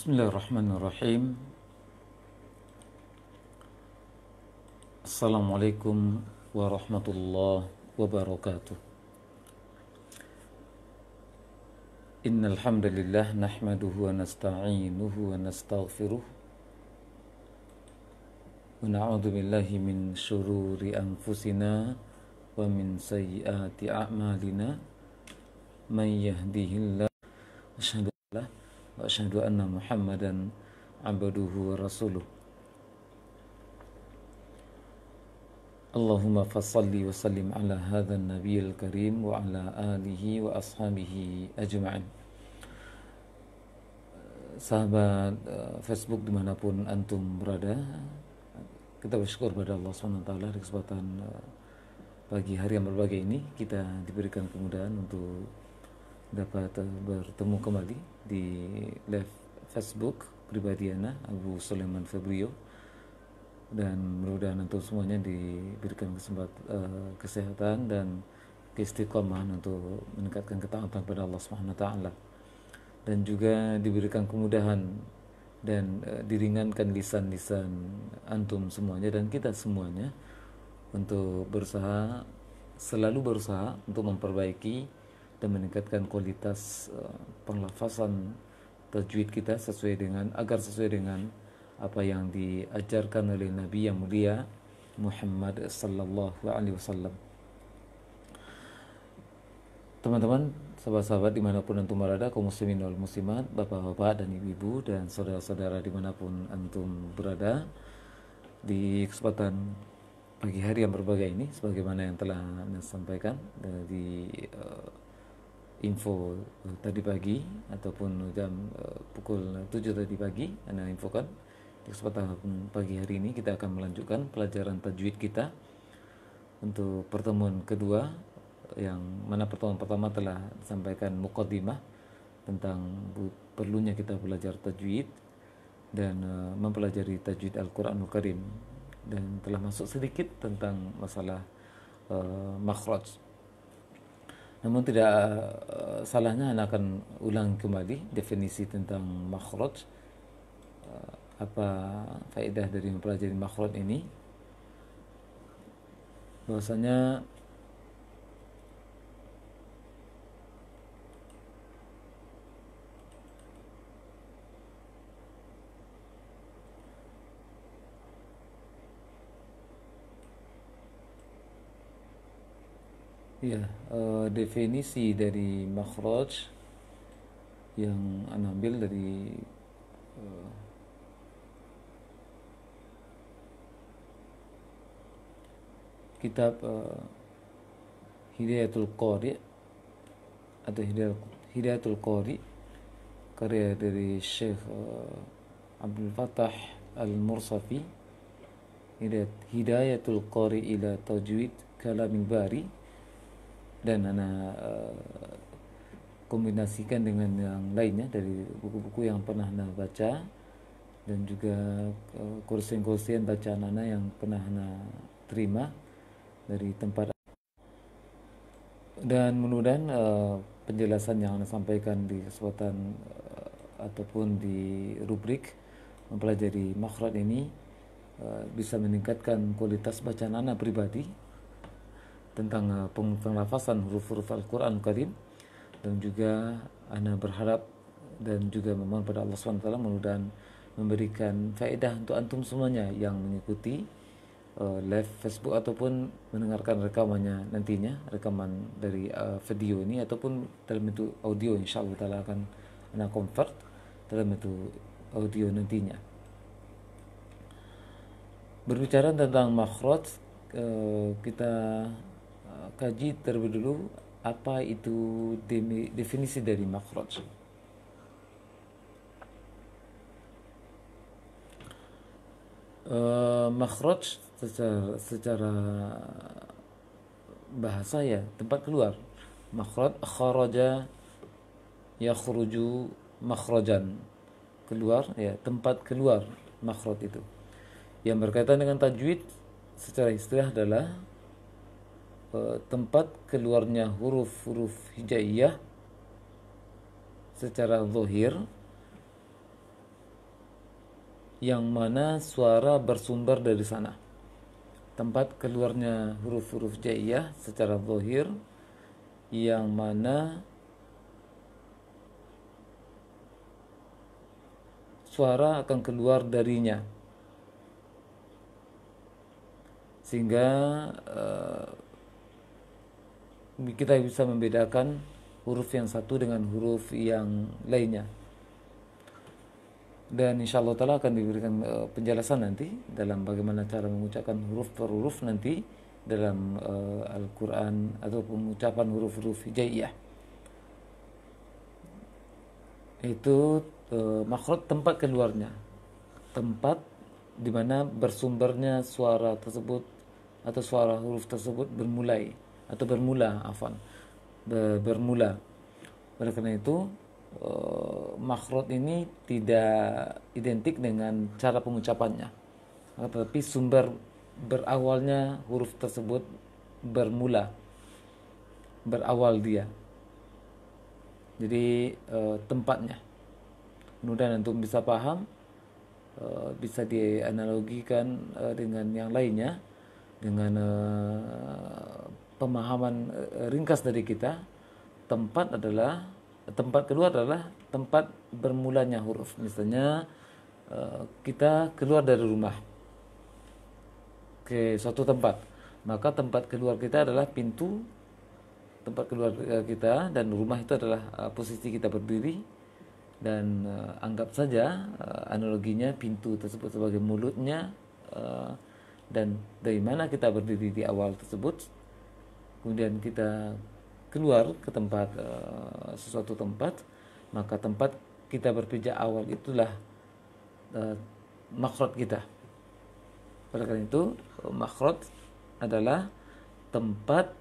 Bismillahirrahmanirrahim. Assalamualaikum warahmatullahi wabarakatuh. Innal hamdalillah nahmaduhu wa nasta'inuhu wa nastaghfiruh wa na'udzu billahi min syururi anfusina wa min sayyiati a'malina. May yahdihillahu asyhadu an la wa asyhadu anna Muhammadan abduhu wa rasuluh. Allahumma fassalli wa sallim ala hadzal nabiyil karim wa ala alihi wa ashabihi ajma'in. Sahabat Facebook dimanapun antum berada, kita bersyukur pada Allah SWT di kesempatan pagi hari yang berbahagia ini kita diberikan kemudahan untuk dapat bertemu kembali di live Facebook pribadi Ana Abu Sulaiman Febrio, dan mudah-mudahan untuk semuanya diberikan kesehatan dan keistiqomahan untuk meningkatkan ketaatan kepada Allah Subhanahu wa taala, dan juga diberikan kemudahan dan diringankan lisan-lisan antum semuanya dan kita semuanya untuk selalu berusaha untuk memperbaiki dan meningkatkan kualitas penglafazan tajwid kita agar sesuai dengan apa yang diajarkan oleh Nabi yang mulia Muhammad sallallahu alaihi wasallam. Teman-teman, sahabat-sahabat dimanapun antum berada, kaum muslimin wal muslimat, bapak-bapak dan ibu-ibu dan saudara-saudara dimanapun antum berada, di kesempatan pagi hari yang berbahagia ini, sebagaimana yang telah Anda sampaikan di info tadi pagi ataupun jam pukul 7 tadi pagi, Anda infokan di kesempatan pagi hari ini kita akan melanjutkan pelajaran tajwid kita untuk pertemuan kedua, yang mana pertemuan pertama telah disampaikan muqaddimah tentang perlunya kita belajar tajwid dan mempelajari tajwid Al-Quranul Karim, dan telah masuk sedikit tentang masalah makhraj. Namun tidak salahnya Anda akan ulang kembali definisi tentang makhraj, apa faedah dari mempelajari makhraj ini. Bahwasanya definisi dari makhraj yang Anda ambil dari kitab Hidayatul Qari atau Hidayatul Qari, karya dari Syekh Abdul Fattah Al-Mursafi, Hidayatul Qari ila Tajwid Kalamil Bari, dan Ana kombinasikan dengan yang lainnya dari buku-buku yang pernah Ana baca dan juga kursian-kursian bacaan Ana yang pernah Ana terima dari tempat, dan mudah-mudahan penjelasan yang Anda sampaikan di kesempatan ataupun di rubrik mempelajari makhraj ini bisa meningkatkan kualitas bacaan Anda pribadi tentang penglafazan huruf-huruf Al-Quran Karim, dan juga Anda berharap dan juga memohon pada Allah SWT mudah-mudahan memberikan faedah untuk antum semuanya yang mengikuti live Facebook ataupun mendengarkan rekamannya nantinya, rekaman dari video ini ataupun dalam bentuk audio. InsyaAllah ta'ala akan Anda convert dalam bentuk audio nantinya. Berbicara tentang makhraj, kita kaji terlebih dulu apa itu definisi dari makhraj. Makhraj secara bahasa ya tempat keluar. Makhraj, kharaja yakhruju makhrajan, keluar ya, tempat keluar makhraj itu. Yang berkaitan dengan tajwid secara istilah adalah tempat keluarnya huruf-huruf hijaiyah secara zahir yang mana suara bersumber dari sana. Tempat keluarnya huruf-huruf jaiyah secara zahir, yang mana suara akan keluar darinya, sehingga kita bisa membedakan huruf yang satu dengan huruf yang lainnya. Dan insya Allah ta'ala akan diberikan penjelasan nanti dalam bagaimana cara mengucapkan huruf per huruf nanti dalam Al-Quran atau pengucapan huruf-huruf hijaiyah. Itu makhraj, tempat keluarnya, tempat di mana bersumbernya suara tersebut atau suara huruf tersebut bermula. Oleh karena itu makhraj ini tidak identik dengan cara pengucapannya, tetapi sumber berawalnya huruf tersebut berawal dia. Jadi tempatnya. Mudah untuk bisa paham, bisa dianalogikan dengan yang lainnya, dengan pemahaman ringkas dari kita. Tempat kedua adalah tempat bermulanya huruf. Misalnya kita keluar dari rumah ke suatu tempat, maka tempat keluar kita adalah pintu tempat keluar kita, dan rumah itu adalah posisi kita berdiri. Dan anggap saja analoginya pintu tersebut sebagai mulutnya, dan dari mana kita berdiri di awal tersebut, kemudian kita keluar ke tempat sesuatu tempat, maka tempat kita berpijak awal itulah makhraj kita. Oleh karena itu makhraj adalah tempat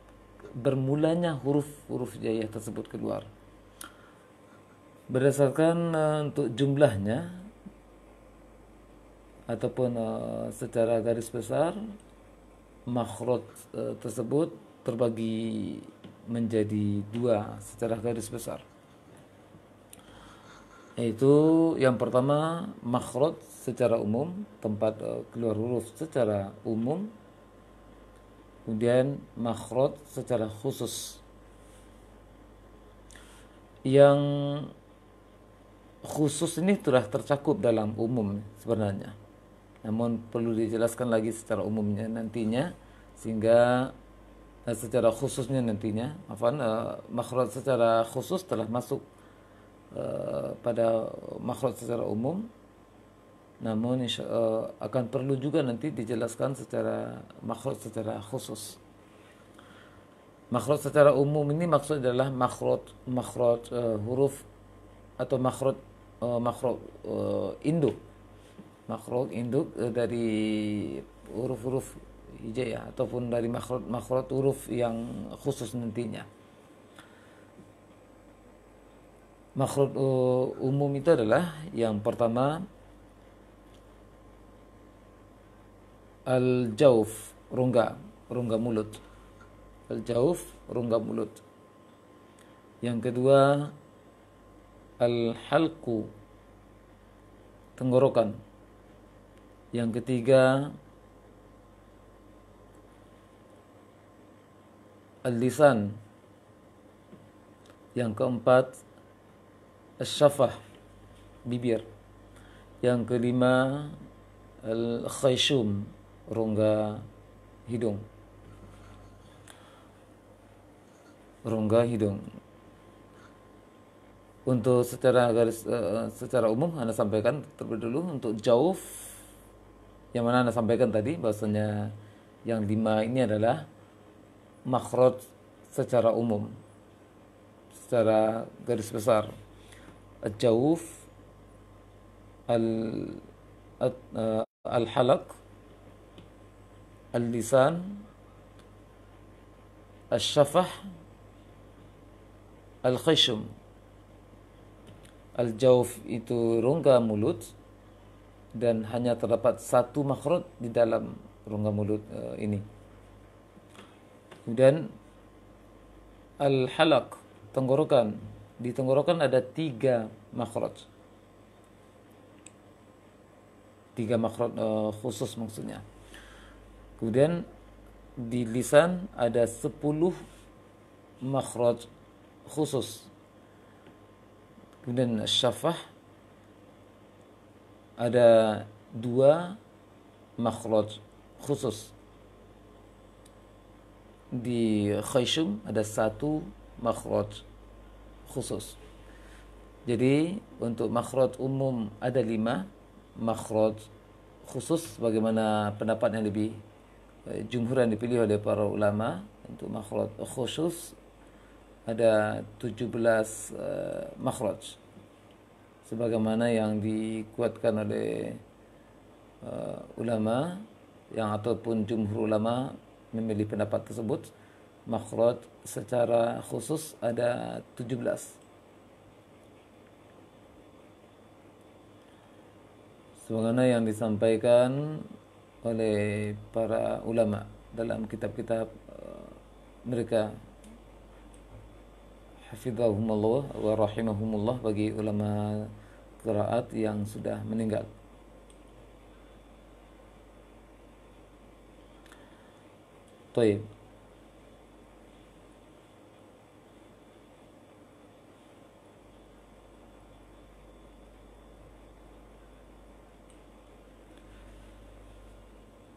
bermulanya huruf-huruf hijaiyah tersebut keluar. Berdasarkan untuk jumlahnya ataupun secara garis besar, makhraj tersebut terbagi menjadi dua secara garis besar, yaitu yang pertama makhraj secara umum, tempat keluar huruf secara umum. Kemudian makhraj secara khusus. Yang khusus ini telah tercakup dalam umum sebenarnya, namun perlu dijelaskan lagi secara umumnya nantinya, sehingga secara khususnya nantinya, makhraj secara khusus telah masuk pada makhraj secara umum, namun akan perlu juga nanti dijelaskan secara makhraj secara khusus. Makhraj secara umum ini maksud adalah makhraj huruf atau makhraj induk, dari huruf-huruf hijaiyah ataupun dari makhraj huruf yang khusus nantinya. Makhraj umum itu adalah yang pertama al-jauf, rongga mulut. Al-jauf, rongga mulut. Yang kedua al-halqu, tenggorokan. Yang ketiga al-lisan. Yang keempat al-syafah, bibir. Yang kelima al-khayshum, rongga hidung. Untuk secara umum Anda sampaikan terlebih dulu untuk jauf, yang mana Anda sampaikan tadi bahwasanya yang 5 ini adalah makhraj secara umum, secara garis besar. Al-jauf, al-halaq, al-lisan, al-syafah, al-khayshum. Al-jauf itu rongga mulut, dan hanya terdapat satu makhraj di dalam rongga mulut ini. Kemudian al-halaq, tenggorokan. Di tenggorokan ada 3 makhraj. 3 makhraj khusus maksudnya. Kemudian di lisan ada 10 makhraj khusus. Kemudian syafah ada 2 makhraj khusus. Di khayshum ada 1 makhraj khusus. Jadi untuk makhraj umum ada 5, makhraj khusus bagaimana pendapat yang lebih jumhur yang dipilih oleh para ulama. Untuk makhraj khusus ada 17 makhraj sebagaimana yang dikuatkan oleh ulama yang ataupun jumhur ulama memilih pendapat tersebut. Makhraj secara khusus ada 17. Sebagaimana yang disampaikan oleh para ulama dalam kitab-kitab mereka, hafizahumullah wa rahimahumullah, bagi ulama qiraat yang sudah meninggal. Baik.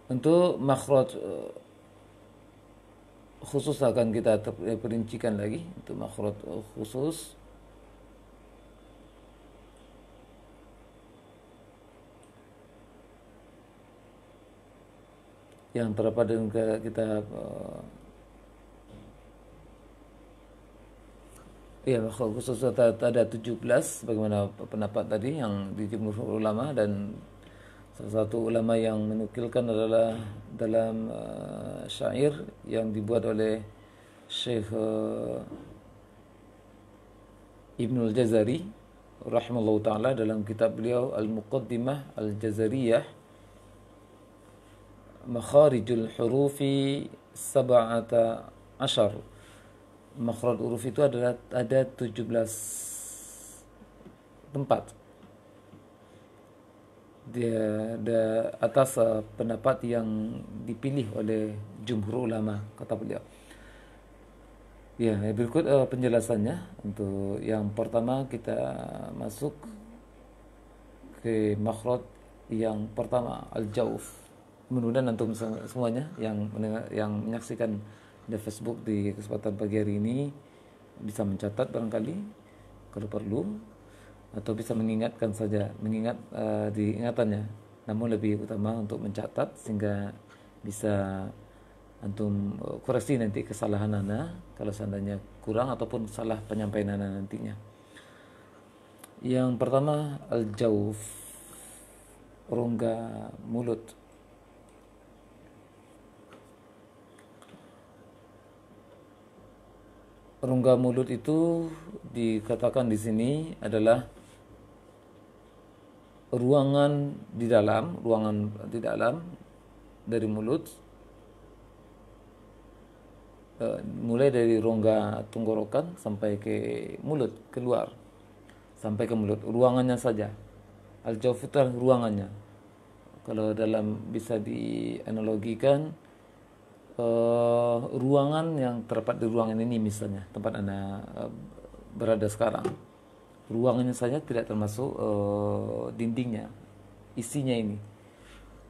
Untuk makhraj khusus akan kita perincikan lagi. Untuk makhraj khusus yang terdapat dalam kitab makhraj khusus ada 17 bagaimana pendapat tadi yang di jumhur ulama, dan salah satu ulama yang menukilkan adalah dalam syair yang dibuat oleh Syekh Ibnul Jazari rahimallahu ta'ala dalam kitab beliau Al-Muqaddimah Al-Jazariyah, makharijul hurufi sab'ata ashar. Makhraj huruf itu ada 17 tempat. Dia ada atas pendapat yang dipilih oleh jumhur ulama, kata beliau. Ya, berikut penjelasannya. Untuk yang pertama kita masuk ke makhraj yang pertama, al-jauf. Mudah-mudahan antum semuanya yang menyaksikan di Facebook di kesempatan pagi hari ini bisa mencatat barangkali kalau perlu, atau bisa mengingatkan saja, mengingat di ingatannya. Namun lebih utama untuk mencatat sehingga bisa antum koreksi nanti kesalahan Anda kalau seandainya kurang ataupun salah penyampaian Anda nantinya. Yang pertama, al-jauf, rongga mulut. Rongga mulut itu dikatakan di sini adalah ruangan di dalam dari mulut, mulai dari rongga tenggorokan sampai ke mulut, keluar sampai ke mulut, ruangannya saja. Al-jawf itu ruangannya. Kalau dalam bisa dianalogikan ruangan yang terdapat di ruangan ini, misalnya tempat Anda berada sekarang, ruangannya saja tidak termasuk dindingnya, isinya ini.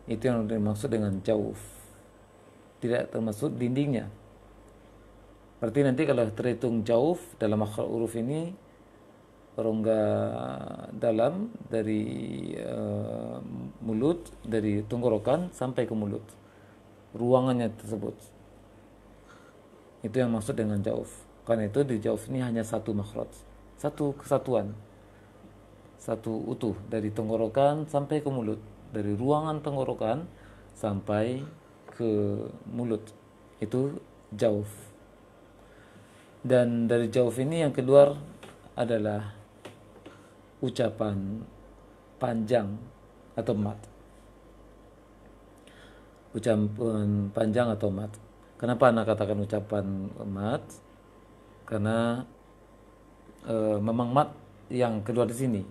Itu yang dimaksud dengan jauf, tidak termasuk dindingnya. Berarti nanti kalau terhitung jauf dalam makhraj huruf ini, rongga dalam dari mulut, dari tenggorokan sampai ke mulut, ruangannya tersebut, itu yang maksud dengan jauf. Karena itu di jauf ini hanya satu makhraj, satu kesatuan, satu utuh, dari tenggorokan sampai ke mulut, dari ruangan tenggorokan sampai ke mulut, itu jauf. Dan dari jauf ini yang keluar adalah ucapan panjang atau mat. Ucapan panjang atau mat. Kenapa anak katakan ucapan mat? Karena memang mat yang keluar di sini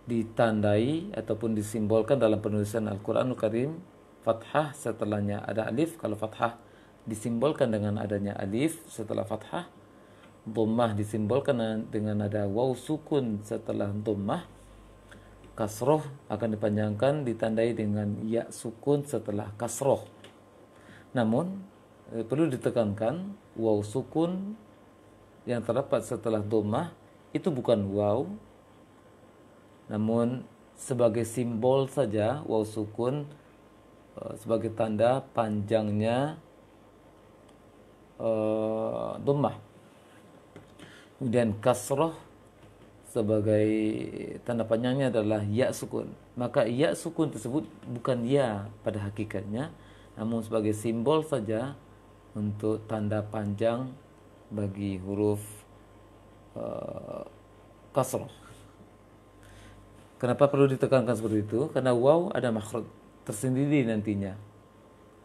ditandai ataupun disimbolkan dalam penulisan Al-Quranul Karim, fathah setelahnya ada alif. Kalau fathah disimbolkan dengan adanya alif setelah fathah. Dhammah disimbolkan dengan ada waw sukun setelah dhammah. Kasroh akan dipanjangkan ditandai dengan ya sukun setelah kasroh. Namun perlu ditekankan waw sukun yang terdapat setelah dhammah itu bukan waw, namun sebagai simbol saja waw sukun, sebagai tanda panjangnya dhammah. Kemudian kasroh sebagai tanda panjangnya adalah ya sukun. Maka ya sukun tersebut bukan ya pada hakikatnya, namun sebagai simbol saja untuk tanda panjang bagi huruf kasroh. Kenapa perlu ditekankan seperti itu? Karena waw ada makhraj tersendiri nantinya,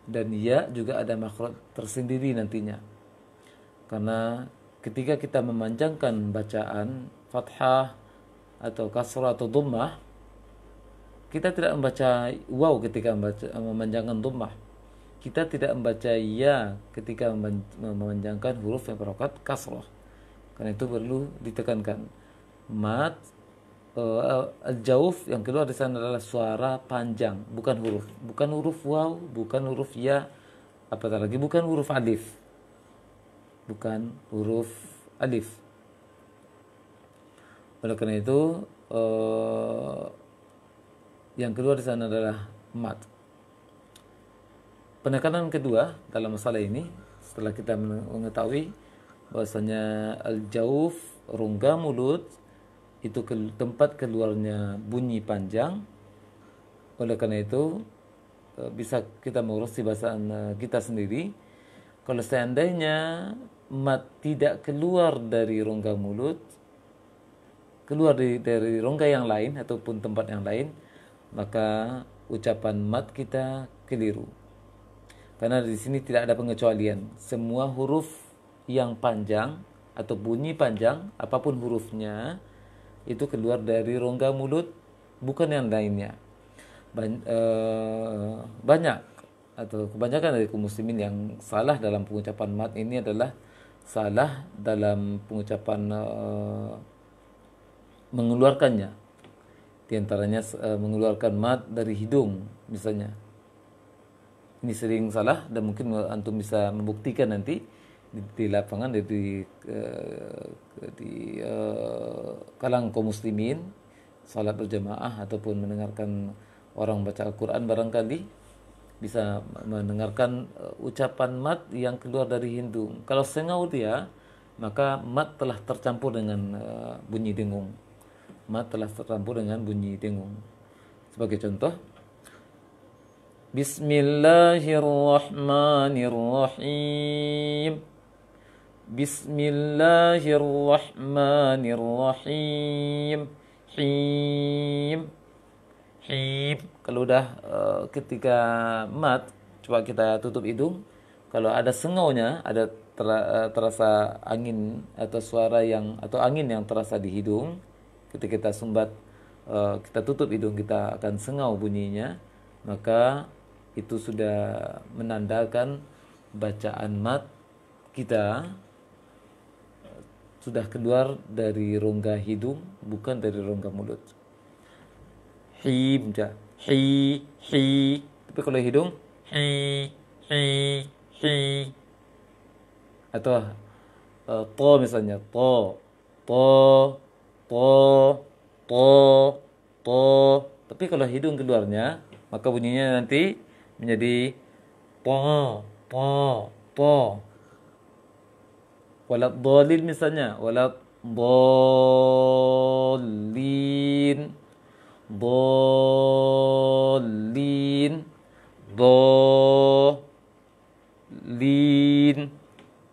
dan ya juga ada makhraj tersendiri nantinya. Karena ketika kita memanjangkan bacaan fathah atau kasrah atau dhammah, kita tidak membaca waw ketika memanjangkan dhammah. Kita tidak membaca ya ketika memanjangkan huruf yang berharokat kasrah. Karena itu perlu ditekankan. Mat al-jauf yang keluar di sana adalah suara panjang, bukan huruf. Bukan huruf waw, bukan huruf ya, apatah lagi bukan huruf alif. Bukan huruf alif. Oleh karena itu yang kedua di sana adalah mat. Penekanan kedua dalam masalah ini setelah kita mengetahui bahwasanya al-jauf, rongga mulut, itu tempat keluarnya bunyi panjang. Oleh karena itu bisa kita mengurus di bahasaan kita sendiri. Kalau seandainya mat tidak keluar dari rongga mulut, keluar dari rongga yang lain ataupun tempat yang lain, maka ucapan mat kita keliru. Karena di sini tidak ada pengecualian. Semua huruf yang panjang atau bunyi panjang, apapun hurufnya, itu keluar dari rongga mulut, bukan yang lainnya. Banyak atau kebanyakan dari kaum muslimin yang salah dalam pengucapan mat ini adalah salah dalam pengucapan mengeluarkannya. Di antaranya mengeluarkan mat dari hidung misalnya. Ini sering salah dan mungkin antum bisa membuktikan nanti di lapangan di kalangan kaum muslimin salat berjamaah ataupun mendengarkan orang baca Al-Quran, barangkali bisa mendengarkan ucapan mat yang keluar dari hidung. Kalau sengau dia, maka mat telah tercampur dengan bunyi dengung. Mat telah tercampur dengan bunyi dengung. Sebagai contoh, Bismillahirrahmanirrahim. Bismillahirrahmanirrahim. Him. Him. Kalau udah ketika mat, coba kita tutup hidung. Kalau ada sengaunya, ada terasa angin atau suara yang atau angin yang terasa di hidung, ketika kita sumbat, kita tutup hidung, kita akan sengau bunyinya, maka itu sudah menandakan bacaan mat kita sudah keluar dari rongga hidung, bukan dari rongga mulut. Him, hi. Tapi kalau hidung, hi. Atau to misalnya, to. Tapi kalau hidung keluarnya, maka bunyinya nanti menjadi po. Walat dhalin misalnya, walat dhalin.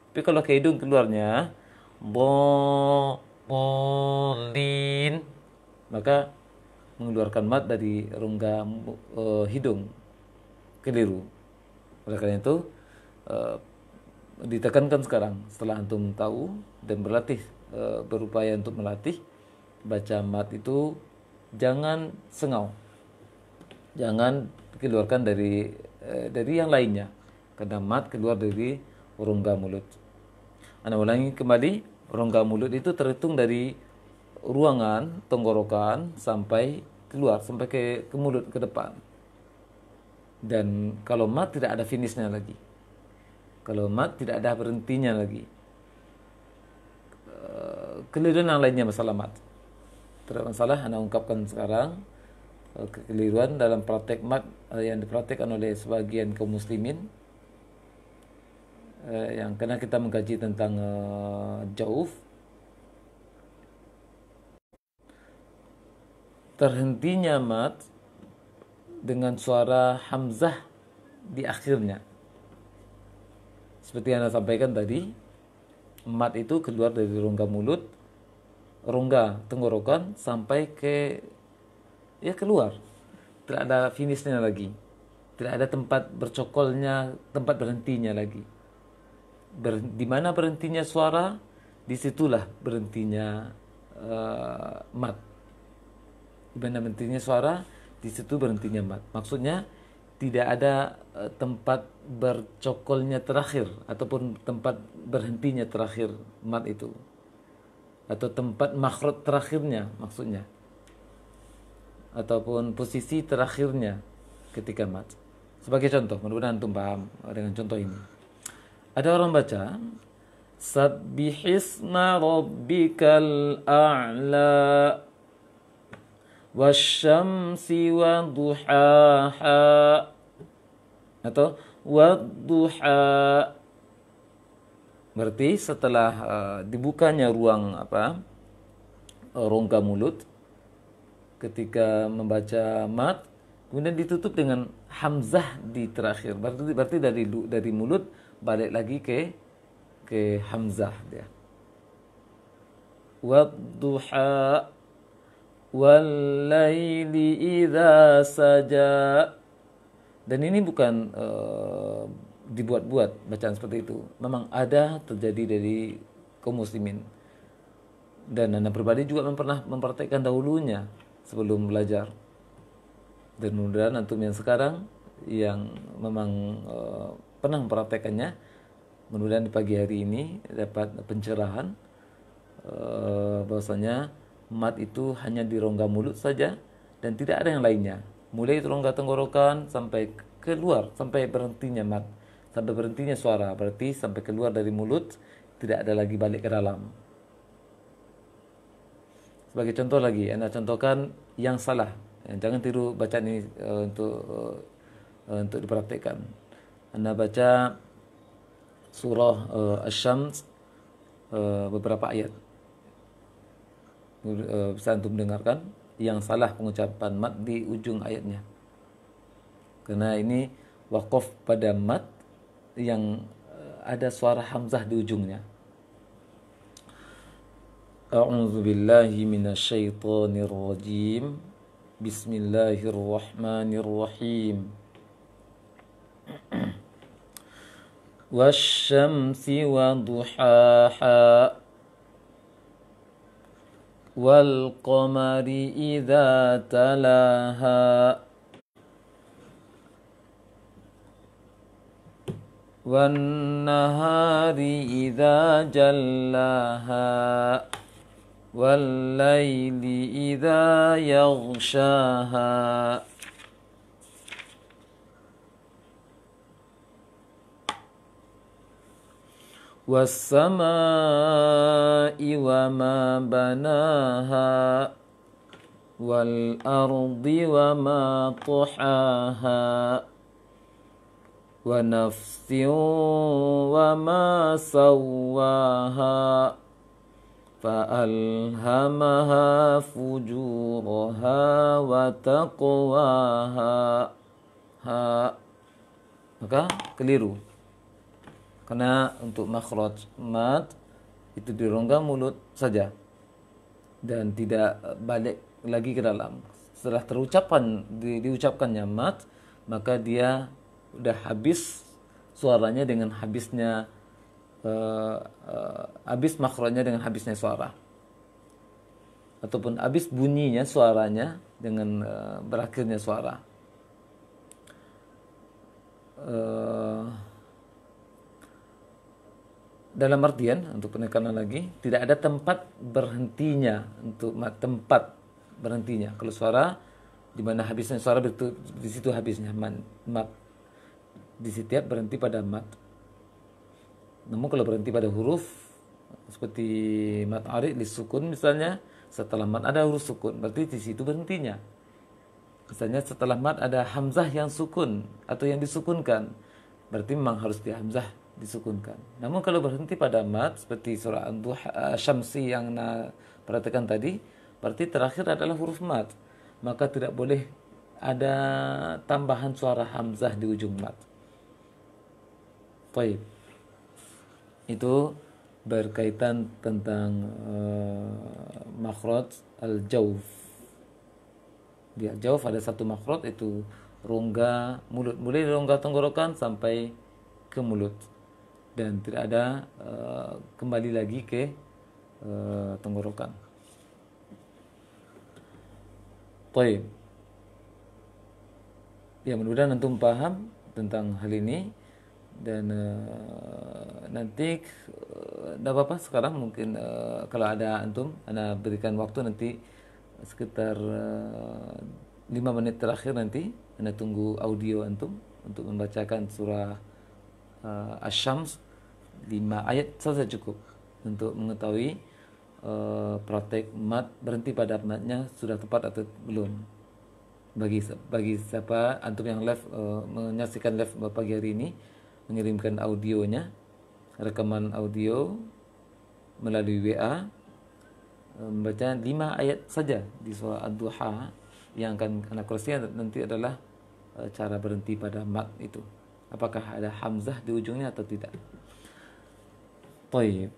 Tapi kalau ke hidung keluarnya dhalin, maka mengeluarkan mat dari rongga hidung, keliru. Oleh karena itu ditekankan sekarang setelah antum tahu dan berlatih, berupaya untuk melatih baca mat itu jangan sengau, jangan keluarkan dari yang lainnya, karena mat keluar dari rongga mulut. Anda ulangi kembali, rongga mulut itu terhitung dari ruangan tenggorokan sampai keluar, sampai ke mulut, ke depan. Dan kalau mat tidak ada finishnya lagi, kalau mat tidak ada berhentinya lagi. Keliruan yang lainnya masalah mat, tidak masalah. Anda ungkapkan sekarang kekeliruan dalam praktek mat yang dipraktekkan oleh sebagian kaum muslimin, yang karena kita mengkaji tentang jauf, terhentinya mat dengan suara hamzah di akhirnya. Seperti yang Anda sampaikan tadi, mat itu keluar dari rongga mulut, rongga tenggorokan sampai ke keluar. Tidak ada finishnya lagi. Tidak ada tempat bercokolnya, tempat berhentinya lagi. Di mana berhentinya suara, disitulah berhentinya mat. Di mana berhentinya suara, di situ berhentinya mat. Maksudnya tidak ada tempat bercokolnya terakhir ataupun tempat berhentinya terakhir mat itu, atau tempat makhraj terakhirnya maksudnya, ataupun posisi terakhirnya ketika mat. Sebagai contoh, mudah-mudahan antum paham dengan contoh ini. Ada orang baca Sabbihisma rabbikal a'la wasyamsi wa duhaha, atau wadduha. Berarti setelah dibukanya ruang rongga mulut ketika membaca mat, kemudian ditutup dengan hamzah di terakhir. Berarti dari mulut balik lagi ke hamzah dia. Wadduha wal-laili idza saja. Dan ini bukan dibuat-buat bacaan seperti itu. Memang ada terjadi dari kaum muslimin. Dan Anda pribadi juga pernah mempraktekkan dahulunya sebelum belajar. Dan mudah-mudahan antum yang sekarang yang memang pernah mempraktekannya, mudah-mudahan di pagi hari ini dapat pencerahan bahwasanya mat itu hanya di rongga mulut saja dan tidak ada yang lainnya. Mulai rongga tenggorokan sampai keluar, sampai berhentinya mat, sampai berhentinya suara, berarti sampai keluar dari mulut, tidak ada lagi balik ke dalam. Sebagai contoh lagi, Anda contohkan yang salah. Jangan tiru bacaan ini untuk dipraktikkan. Anda baca surah Asy-Syams beberapa ayat. Bisa antum dengarkan yang salah pengucapan mat di ujung ayatnya. Karena ini waqaf pada mat yang ada suara hamzah di ujungnya. A'udzu billahi minasyaitonir rajim. Bismillahirrahmanirrahim. Wasyamsi wa duhaha wal qamari idza talaha wan nahari idza jallaha wal laili idza yaghshaha. Was-samaa'i wa ma banaha wal ardi wa ma tahaha wa nafsin wa ma sawwaha fa'alhamaha fujuraha wa taqwaha. Maka keliru. Karena untuk makhraj mat itu di rongga mulut saja dan tidak balik lagi ke dalam. Setelah diucapkannya mat, maka dia udah habis suaranya dengan habisnya habis makhrajnya dengan habisnya suara. ataupun habis bunyinya suaranya dengan berakhirnya suara. Dalam artian, untuk penekanan lagi, tidak ada tempat berhentinya, untuk tempat berhentinya. Kalau suara, di mana habisnya suara, di situ habisnya mat. Di setiap berhenti pada mat. Namun kalau berhenti pada huruf, seperti mat arid di sukun misalnya, setelah mat ada huruf sukun, berarti di situ berhentinya. Misalnya setelah mat ada hamzah yang sukun atau yang disukunkan, berarti memang harus di hamzah disukunkan. Namun kalau berhenti pada mat seperti surah Ad-Duha Syamsi yang perhatikan tadi, berarti terakhir adalah huruf mat. Maka tidak boleh ada tambahan suara hamzah di ujung mat. Baik. Itu berkaitan tentang makhraj al-jawf. Di al-jawf ada satu makhraj, itu rongga mulut, mulai dari rongga tenggorokan sampai ke mulut, dan tidak ada kembali lagi ke tenggorokan. Baik. Ya, mudah-mudahan antum paham tentang hal ini, dan nanti tidak apa-apa sekarang mungkin kalau ada antum, ana berikan waktu nanti sekitar 5 menit terakhir, nanti ana tunggu audio antum untuk membacakan surah Asy-Syams 5 ayat saja cukup untuk mengetahui praktek mat, berhenti pada matnya sudah tepat atau belum. Bagi siapa antum yang live menyaksikan live pagi hari ini, mengirimkan audionya, rekaman audio melalui WA, membaca 5 ayat saja di surah Ad-Duha. Yang akan anak kursi nanti adalah cara berhenti pada mat itu, apakah ada hamzah di ujungnya atau tidak. Baik.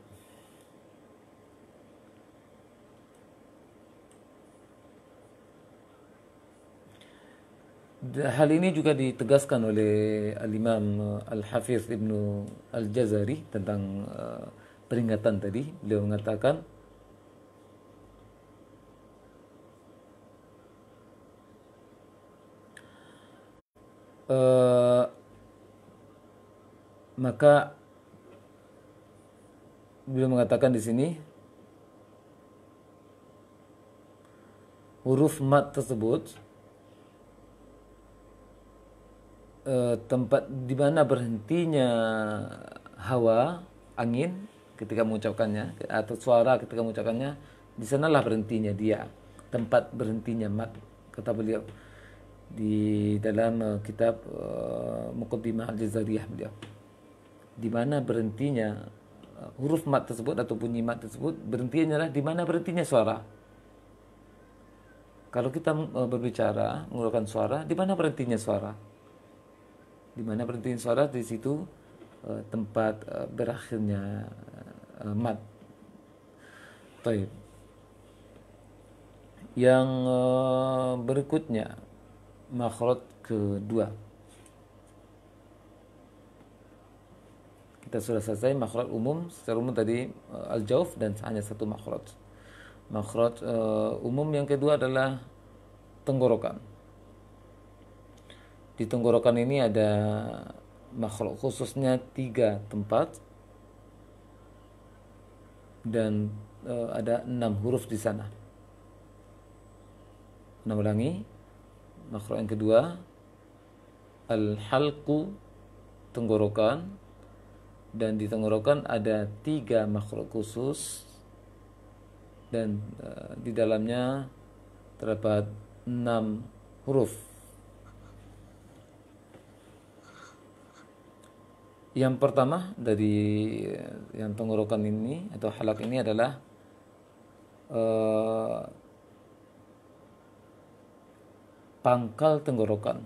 Hal ini juga ditegaskan oleh Al-Imam Al-Hafiz Ibnu Al-Jazari tentang peringatan tadi. Beliau mengatakan, maka beliau mengatakan di sini huruf mat tersebut tempat di mana berhentinya hawa, angin ketika mengucapkannya, atau suara ketika mengucapkannya, di sanalah berhentinya dia, tempat berhentinya mat, kata beliau di dalam kitab Muqaddimah Al-Jazariyah beliau. Di mana berhentinya huruf mat tersebut atau bunyi mat tersebut, berhentinya adalah di mana berhentinya suara. Kalau kita berbicara, mengeluarkan suara, di mana berhentinya suara? Di mana berhentinya suara, di situ tempat berakhirnya mat. Baik. Yang berikutnya, makhraj kedua. Kita sudah selesai makhraj umum. Secara umum tadi al-jawf dan hanya satu makhraj. Makhraj umum yang kedua adalah tenggorokan. Di tenggorokan ini ada makhraj khususnya 3 tempat, dan ada 6 huruf di sana. Nah, ulangi. Makhraj yang kedua, al-halqu, tenggorokan, dan di tenggorokan ada 3 makhraj khusus, dan di dalamnya terdapat 6 huruf. Yang pertama dari yang tenggorokan ini atau halak ini adalah pangkal tenggorokan.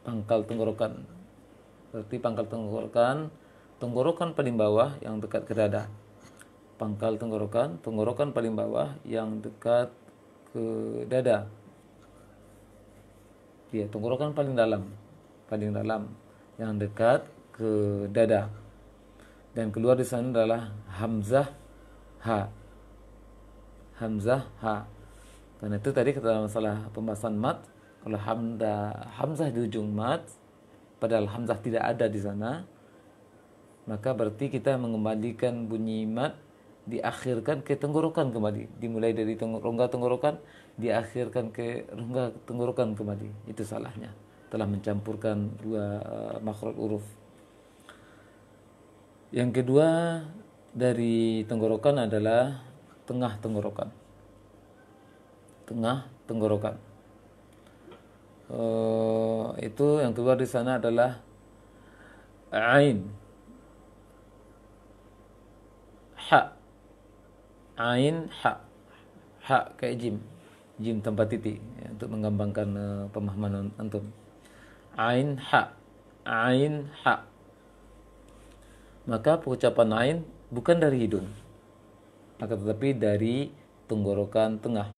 Pangkal tenggorokan. Berarti pangkal tenggorokan, tenggorokan paling bawah yang dekat ke dada. Pangkal tenggorokan, tenggorokan paling bawah yang dekat ke dada. Ya, tenggorokan paling dalam yang dekat ke dada. Dan keluar di sana adalah hamzah ha. hamzah ha. Karena itu tadi kita masalah pembahasan mat, kalau hamzah di ujung mat padahal hamzah tidak ada di sana, maka berarti kita mengembalikan bunyi mat, diakhirkan ke tenggorokan kembali, dimulai dari rongga tenggorokan diakhirkan ke rongga tenggorokan kembali. Itu salahnya, telah mencampurkan dua makhraj huruf. Yang kedua dari tenggorokan adalah tengah tenggorokan. Tengah tenggorokan. Itu yang keluar di sana adalah ain, ha, ain, ha kayak jim tanpa titik ya, untuk menggampangkan pemahaman antum. Ain ha. Maka pengucapan ain bukan dari hidung, akan tetapi dari tenggorokan tengah,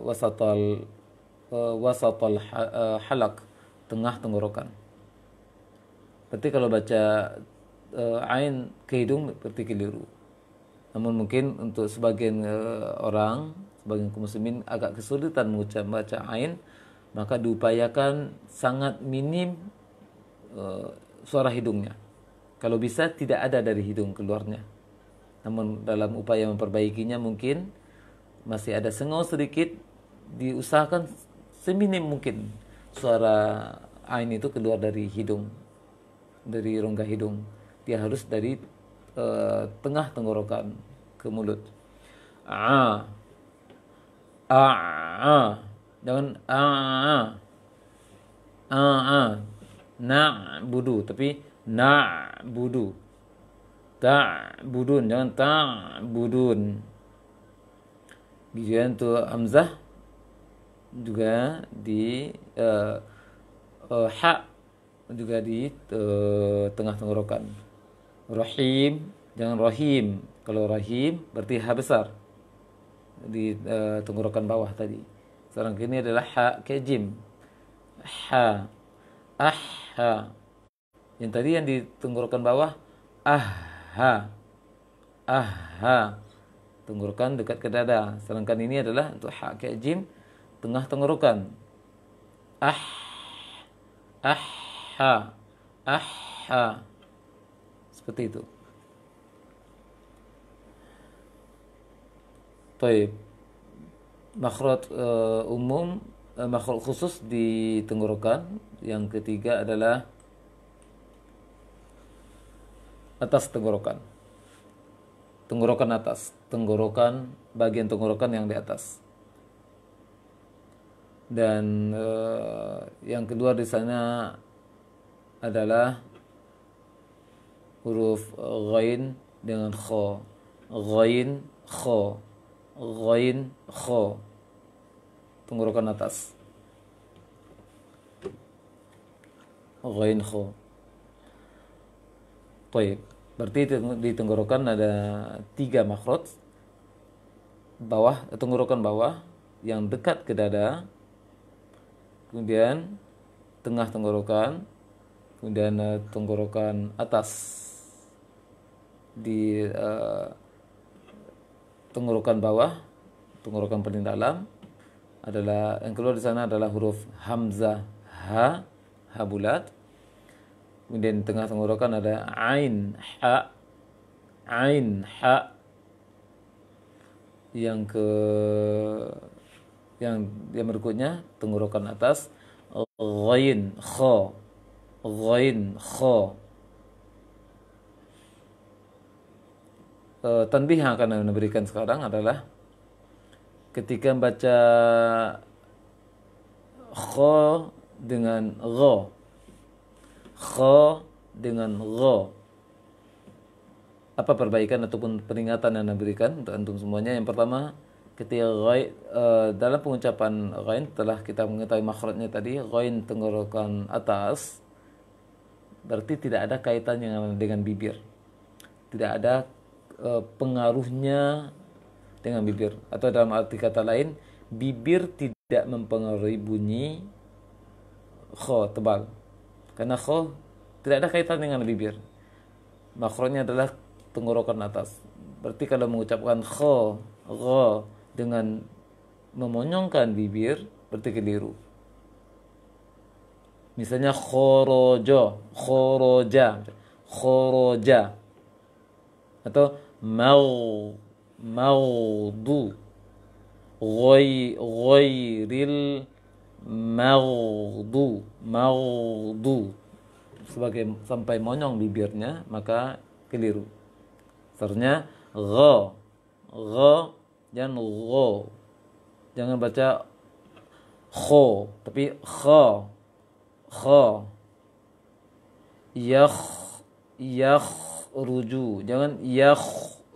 wasatal halak, tengah tenggorokan. Berarti kalau baca ain ke hidung berarti keliru. Namun mungkin untuk sebagian orang, sebagian kaum muslimin agak kesulitan baca ain, maka diupayakan sangat minim suara hidungnya. Kalau bisa tidak ada dari hidung keluarnya. Namun dalam upaya memperbaikinya mungkin masih ada sengau sedikit, diusahakan seminim mungkin suara ain itu keluar dari hidung, dari rongga hidung. Dia harus dari tengah tenggorokan ke mulut. Jangan na'budu, tapi na'budu. Ta'budun, jangan ta'budun. Gitu ya, untuk hamzah juga di ha juga di tengah tenggorokan. Rahim, jangan rahim. Kalau rahim berarti ha besar di tenggorokan bawah tadi. Sekarang ini adalah ha kayak jim. Ha, ha. Yang tadi yang di tenggorokan bawah ha. Tenggorokan dekat ke dada. Sedangkan ini adalah untuk ha kayak jim, tengah tenggorokan. Ha. Seperti itu. Baik. Makhraj umum, makhraj khusus di tenggorokan. Yang ketiga adalah atas tenggorokan. Tenggorokan atas, tenggorokan, bagian tenggorokan yang di atas. Dan yang kedua di sana adalah huruf ghain dengan kha. Ghain, kha. Ghain, kha. Tenggorokan atas. Ghain, kha. Baik. Berarti di tenggorokan ada 3 makhraj. Bawah, tenggorokan bawah yang dekat ke dada. Kemudian tengah tenggorokan, kemudian tenggorokan atas di tenggorokan bawah, tenggorokan paling dalam adalah yang keluar di sana adalah huruf hamzah ha bulat. Kemudian di tengah tenggorokan ada ain ha. Yang berikutnya tenggorokan atas ghain kha. Tanbih yang akan saya berikan sekarang adalah ketika membaca kha dengan gha, apa perbaikan ataupun peringatan yang diberikan untuk antum semuanya? Yang pertama, ketika ghain dalam pengucapan ghain, telah kita mengetahui makhrajnya tadi, ghain tenggorokan atas, berarti tidak ada kaitannya dengan bibir, tidak ada pengaruhnya dengan bibir, atau dalam arti kata lain, bibir tidak mempengaruhi bunyi kha tebal, karena kha tidak ada kaitan dengan bibir. Makhrajnya adalah tenggorokan atas. Berarti kalau mengucapkan kho, gho dengan memonyongkan bibir berarti keliru. Misalnya khorojo, khoroja, khoroja, atau maudu, ghairil maudu sebagai sampai monyong bibirnya maka keliru. Seharusnya gho, jangan gho, jangan baca kho tapi kho, ruju, jangan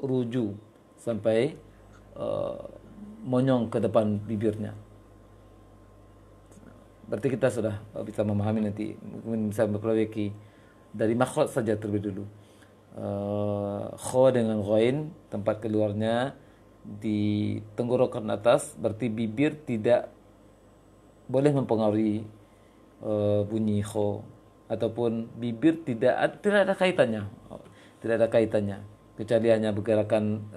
ruju sampai monyong ke depan bibirnya. Berarti kita sudah bisa memahami, nanti mungkin bisa memperbaiki dari makhraj saja terlebih dulu. Kho dengan ghain, tempat keluarnya di tenggorokan atas, berarti bibir tidak boleh mempengaruhi bunyi kho, ataupun bibir tidak ada kaitannya, kecuali hanya gerakan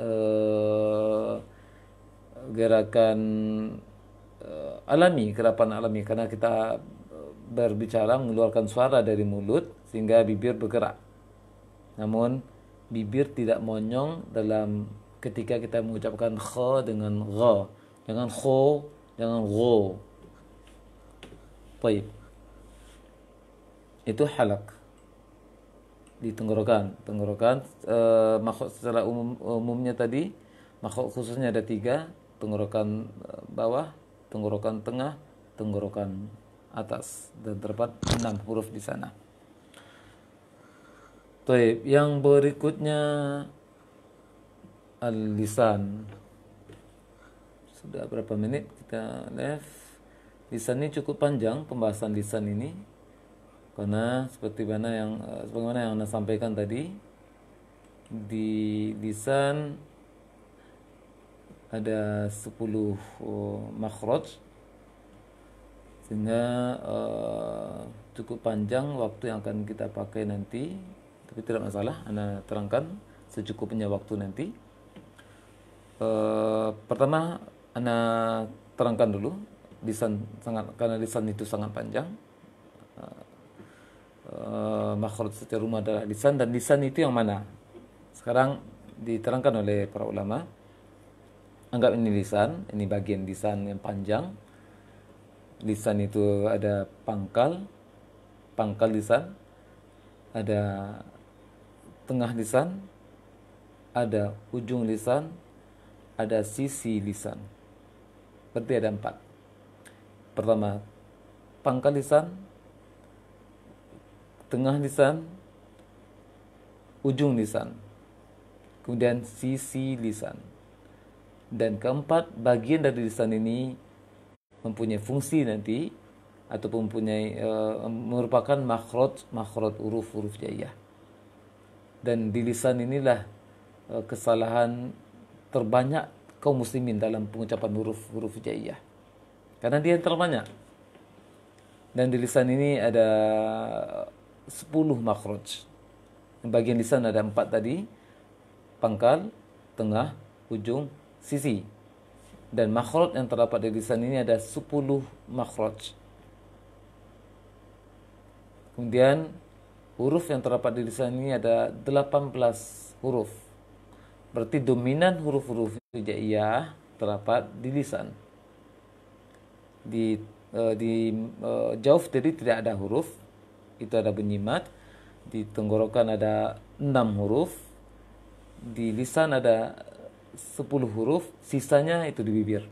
alami, gerakan alami, karena kita berbicara mengeluarkan suara dari mulut sehingga bibir bergerak. Namun bibir tidak monyong dalam ketika kita mengucapkan kha dengan gha, jangan kho, jangan gho. Baik. Itu halak di tenggorokan. Makhluk secara umumnya tadi, makhluk khususnya ada 3: tenggorokan bawah, tenggorokan tengah, tenggorokan atas, dan terdapat 6 huruf di sana. Baik, yang berikutnya al-lisan. Sudah berapa menit kita live? Lisan ini cukup panjang pembahasan lisan ini, karena sebagaimana yang Anda sampaikan tadi, di lisan ada 10 makhraj, sehingga cukup panjang waktu yang akan kita pakai nanti. Tapi tidak masalah, Anda terangkan secukupnya waktu nanti. Pertama, Anda terangkan dulu lisan, karena lisan itu sangat panjang. Makhraj secara umum adalah lisan, dan lisan itu yang mana? Sekarang diterangkan oleh para ulama. Anggap ini lisan, ini bagian lisan yang panjang. Lisan itu ada pangkal lisan, ada tengah lisan, ada ujung lisan, ada sisi lisan. Berarti ada 4. Pertama, pangkal lisan, tengah lisan, ujung lisan, kemudian sisi lisan. Dan keempat, bagian dari lisan ini mempunyai fungsi nanti, ataupun merupakan makhraj huruf jaiyah. Dan di lisan inilah kesalahan terbanyak kaum muslimin dalam pengucapan huruf jaiyah, karena dia yang terbanyak. Dan di lisan ini ada 10 makhraj. Bagian lisan ada 4 tadi: pangkal, tengah, ujung, sisi. Dan makhraj yang terdapat di lisan ini ada 10 makhraj. Kemudian huruf yang terdapat di lisan ini ada 18 huruf. Berarti dominan huruf-huruf hijaiyah terdapat di lisan. Di jauf tadi tidak ada huruf, itu ada bunyi mad. Di tenggorokan ada 6 huruf, di lisan ada 10 huruf, sisanya itu di bibir.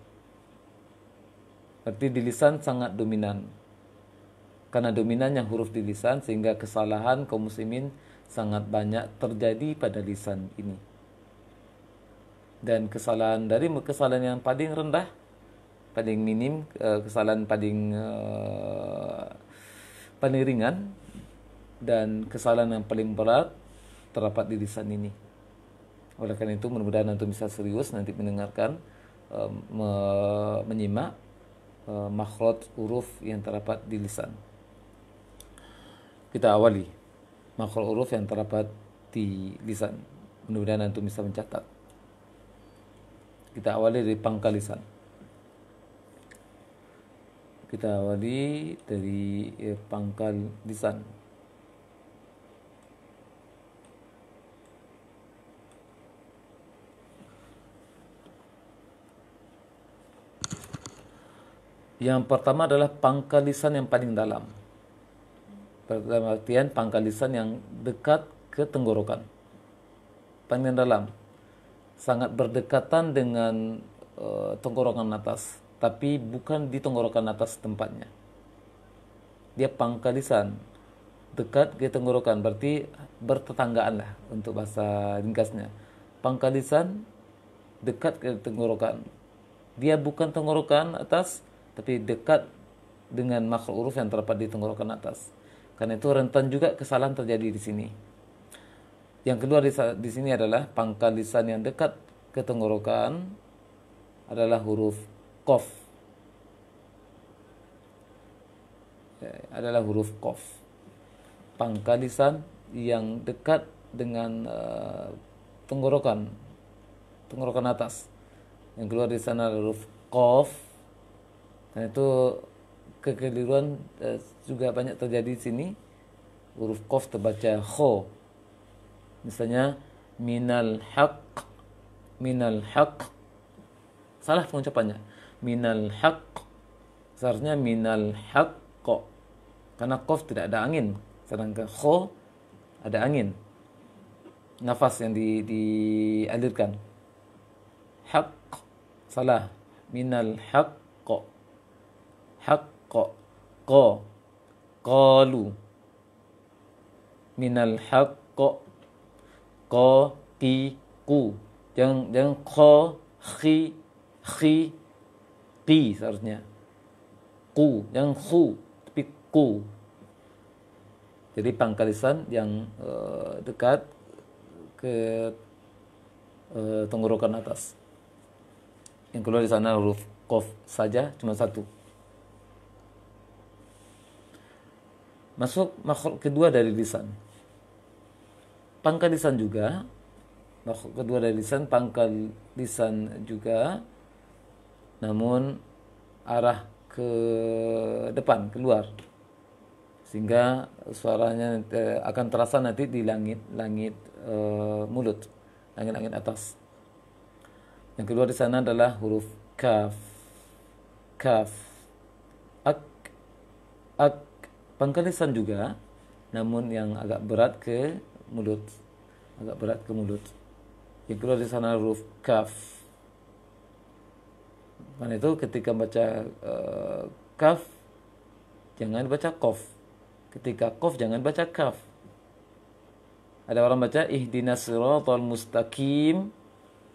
Berarti di lisan sangat dominan. Karena dominannya huruf di lisan, sehingga kesalahan kaum muslimin sangat banyak terjadi pada lisan ini. Dan kesalahan yang paling rendah, paling minim, kesalahan paling ringan, dan kesalahan yang paling berat terdapat di lisan ini. Oleh karena itu, mudah-mudahan antum bisa serius nanti mendengarkan, menyimak makhraj huruf yang terdapat di lisan. Kita awali makhraj huruf yang terdapat di lisan. Mudah-mudahan antum bisa mencatat. Kita awali dari pangkal lisan. Kita awali dari pangkal lisan. Yang pertama adalah pangkal lisan yang paling dalam. Dalam artian pangkal lisan yang dekat ke tenggorokan. Paling dalam. Sangat berdekatan dengan tenggorokan atas. Tapi bukan di tenggorokan atas tempatnya. Dia pangkal lisan. Dekat ke tenggorokan. Berarti bertetanggaan lah untuk bahasa ringkasnya. Pangkal lisan dekat ke tenggorokan. Dia bukan tenggorokan atas, tapi dekat dengan makhraj huruf yang terdapat di tenggorokan atas. Karena itu rentan juga kesalahan terjadi di sini. Yang kedua di sini adalah pangkal lisan yang dekat ke tenggorokan adalah huruf qaf. Adalah huruf qaf. Pangkal lisan yang dekat dengan tenggorokan atas. Yang keluar di sana adalah huruf qaf. Dan itu kekeliruan juga banyak terjadi di sini. Huruf qaf terbaca kho. Misalnya minal haq. Salah pengucapannya. Minal haq. Seharusnya minal haqq. Karena qaf tidak ada angin. Sedangkan kho ada angin. Nafas yang dialirkan. Haq. Salah. Minal haqq. Haqqa. Qalu. Minal haqqa. Ku. Jangan kho, khi, qi seharusnya. Ku, jangan khu, tapi ku. Jadi pangkal lisan yang dekat ke tenggorokan atas. Yang keluar di sana huruf qaf saja, cuma satu. Masuk makhraj kedua dari lisan. Pangkal lisan juga. Makhraj kedua dari lisan, pangkal lisan juga. Namun arah ke depan, keluar. Sehingga suaranya akan terasa nanti di langit mulut, langit atas. Yang kedua di sana adalah huruf kaf. Kaf. Ak. Pangkal lisan juga, namun yang agak berat ke mulut. Yang kedua di sana huruf kaf. Karena itu ketika baca kaf, jangan baca qaf. Ketika qaf, jangan baca kaf. Ada orang baca ihdinas siratal mustaqim.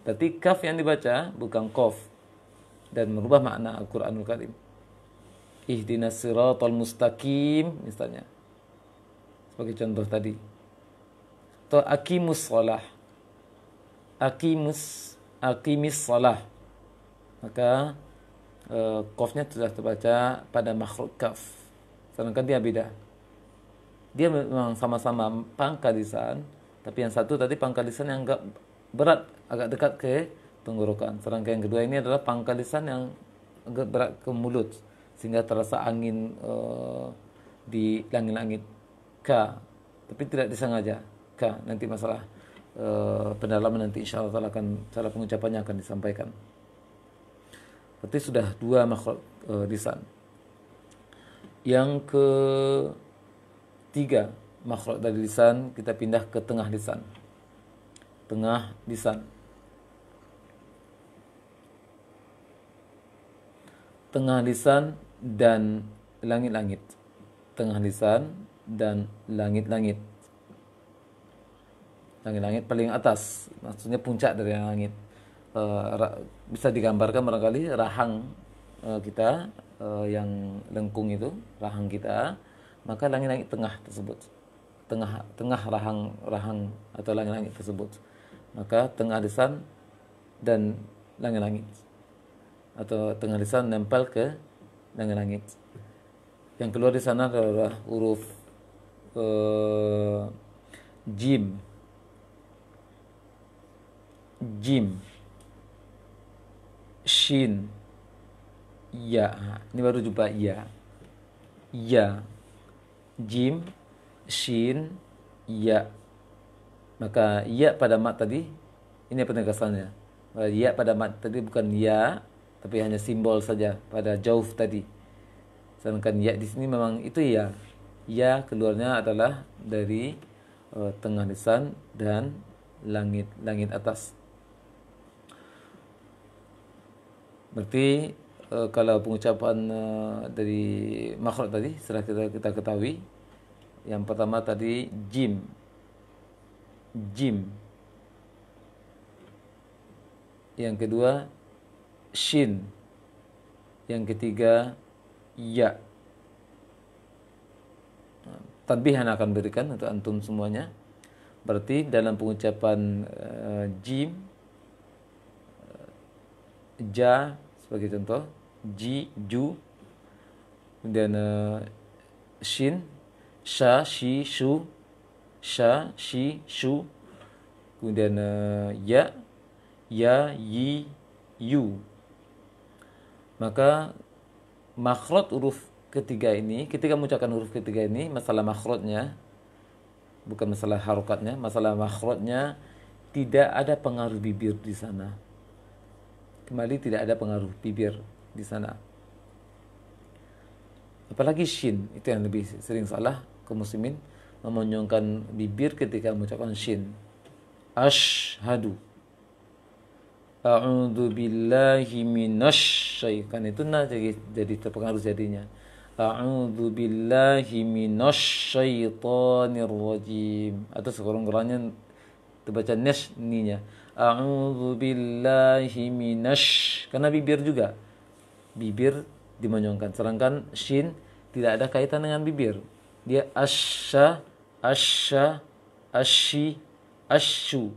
Berarti kaf yang dibaca bukan qaf. Dan merubah makna Al-Quranul Karim. Ihdinas siratal mustaqim misalnya. Sebagai contoh tadi. Atau aqimus shalah. Aqimis shalah. Maka qafnya sudah terbaca pada makhraj kaf. Sedangkan dia beda. Dia memang sama-sama pangkal lisan, tapi yang satu tadi pangkal lisan yang agak berat, agak dekat ke tenggorokan. Sedangkan yang kedua ini adalah pangkal lisan yang agak berat ke mulut, sehingga terasa angin di langit-langit. Ka, tapi tidak disengaja. Ka, nanti masalah pendalaman nanti insyaallah akan cara pengucapannya akan disampaikan. Berarti sudah dua makhraj lisan. Yang ketiga makhraj dari lisan, kita pindah ke tengah lisan. Tengah lisan. Tengah lisan dan langit-langit. Tengah lisan dan langit-langit. Langit-langit paling atas, maksudnya puncak dari langit. Bisa digambarkan barangkali rahang kita yang lengkung itu, rahang kita, maka langit-langit tengah tersebut. Tengah rahang atau langit-langit tersebut. Maka tengah lisan dan langit-langit. Atau tengah lisan nempel ke langit-langit. Yang keluar di sana adalah huruf jim. Jim. shin, ya. Ini baru jumpa ya. Ya, jim, shin, ya. Maka ya pada mat tadi, ini penegasannya. Ya pada mat tadi bukan ya, tapi hanya simbol saja pada jauf tadi. Sedangkan ya di sini memang itu ya. Ya keluarnya adalah dari tengah lisan dan langit atas. Berarti kalau pengucapan dari makhraj tadi setelah kita ketahui, yang pertama tadi jim, jim. Yang kedua shin. Yang ketiga ya. Tanbihan akan berikan untuk antum semuanya. Berarti dalam pengucapan jim, ja sebagai contoh, ji, ju, kemudian shin, sha, shi, shu, sha, shi, shu, kemudian ya, ya, yi, yu. Maka makhraj huruf ketiga ini, ketika mengucapkan huruf ketiga ini, masalah makhrajnya, bukan masalah harokatnya, masalah makhrajnya tidak ada pengaruh bibir di sana. Kembali tidak ada pengaruh bibir di sana. Apalagi shin, itu yang lebih sering salah kaum muslimin, memonjongkan bibir ketika mengucapkan shin. Ashhadu. A'udzu billahi minasy syaitan, itu jadi terpengaruh jadinya. A'udzu billahi minasy syaitonir rajim. Atau sekurang-kurangnya terbaca nesh ninya. A'udzu billahi minasy, karena bibir juga. Bibir dimonjongkan. Sedangkan shin tidak ada kaitan dengan bibir. Dia asya, asya, asyi, asyu.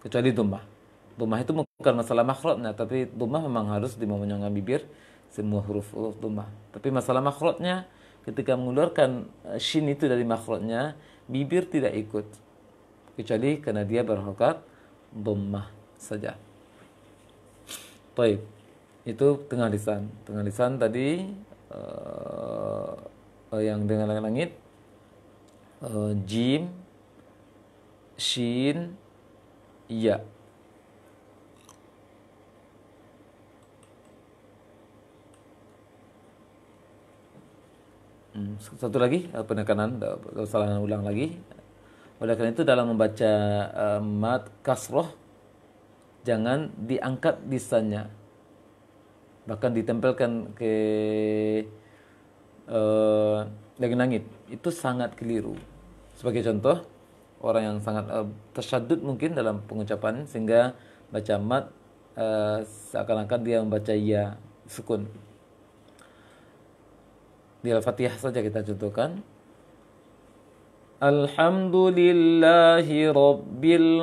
Kecuali dhammah. Dhammah itu bukan masalah makhrajnya, tapi dhammah memang harus dimonjongkan bibir semua huruf dhammah. Tapi masalah makhrajnya ketika mengeluarkan shin itu dari makhrajnya, bibir tidak ikut. Kecuali karena dia berharokat dhammah saja. Baik. Itu tengah lisan. Tengah lisan tadi yang dengan langit, jim, shin, ya. Satu lagi penekanan, kesalahan ulang lagi. Oleh karena itu dalam membaca mad kasroh, jangan diangkat lisannya, bahkan ditempelkan ke langit. Itu sangat keliru. Sebagai contoh, orang yang sangat tersyadud mungkin dalam pengucapan sehingga baca mad seakan-akan dia membaca ya sukun. Di Al-Fatihah saja kita contohkan. Alhamdulillahi Rabbil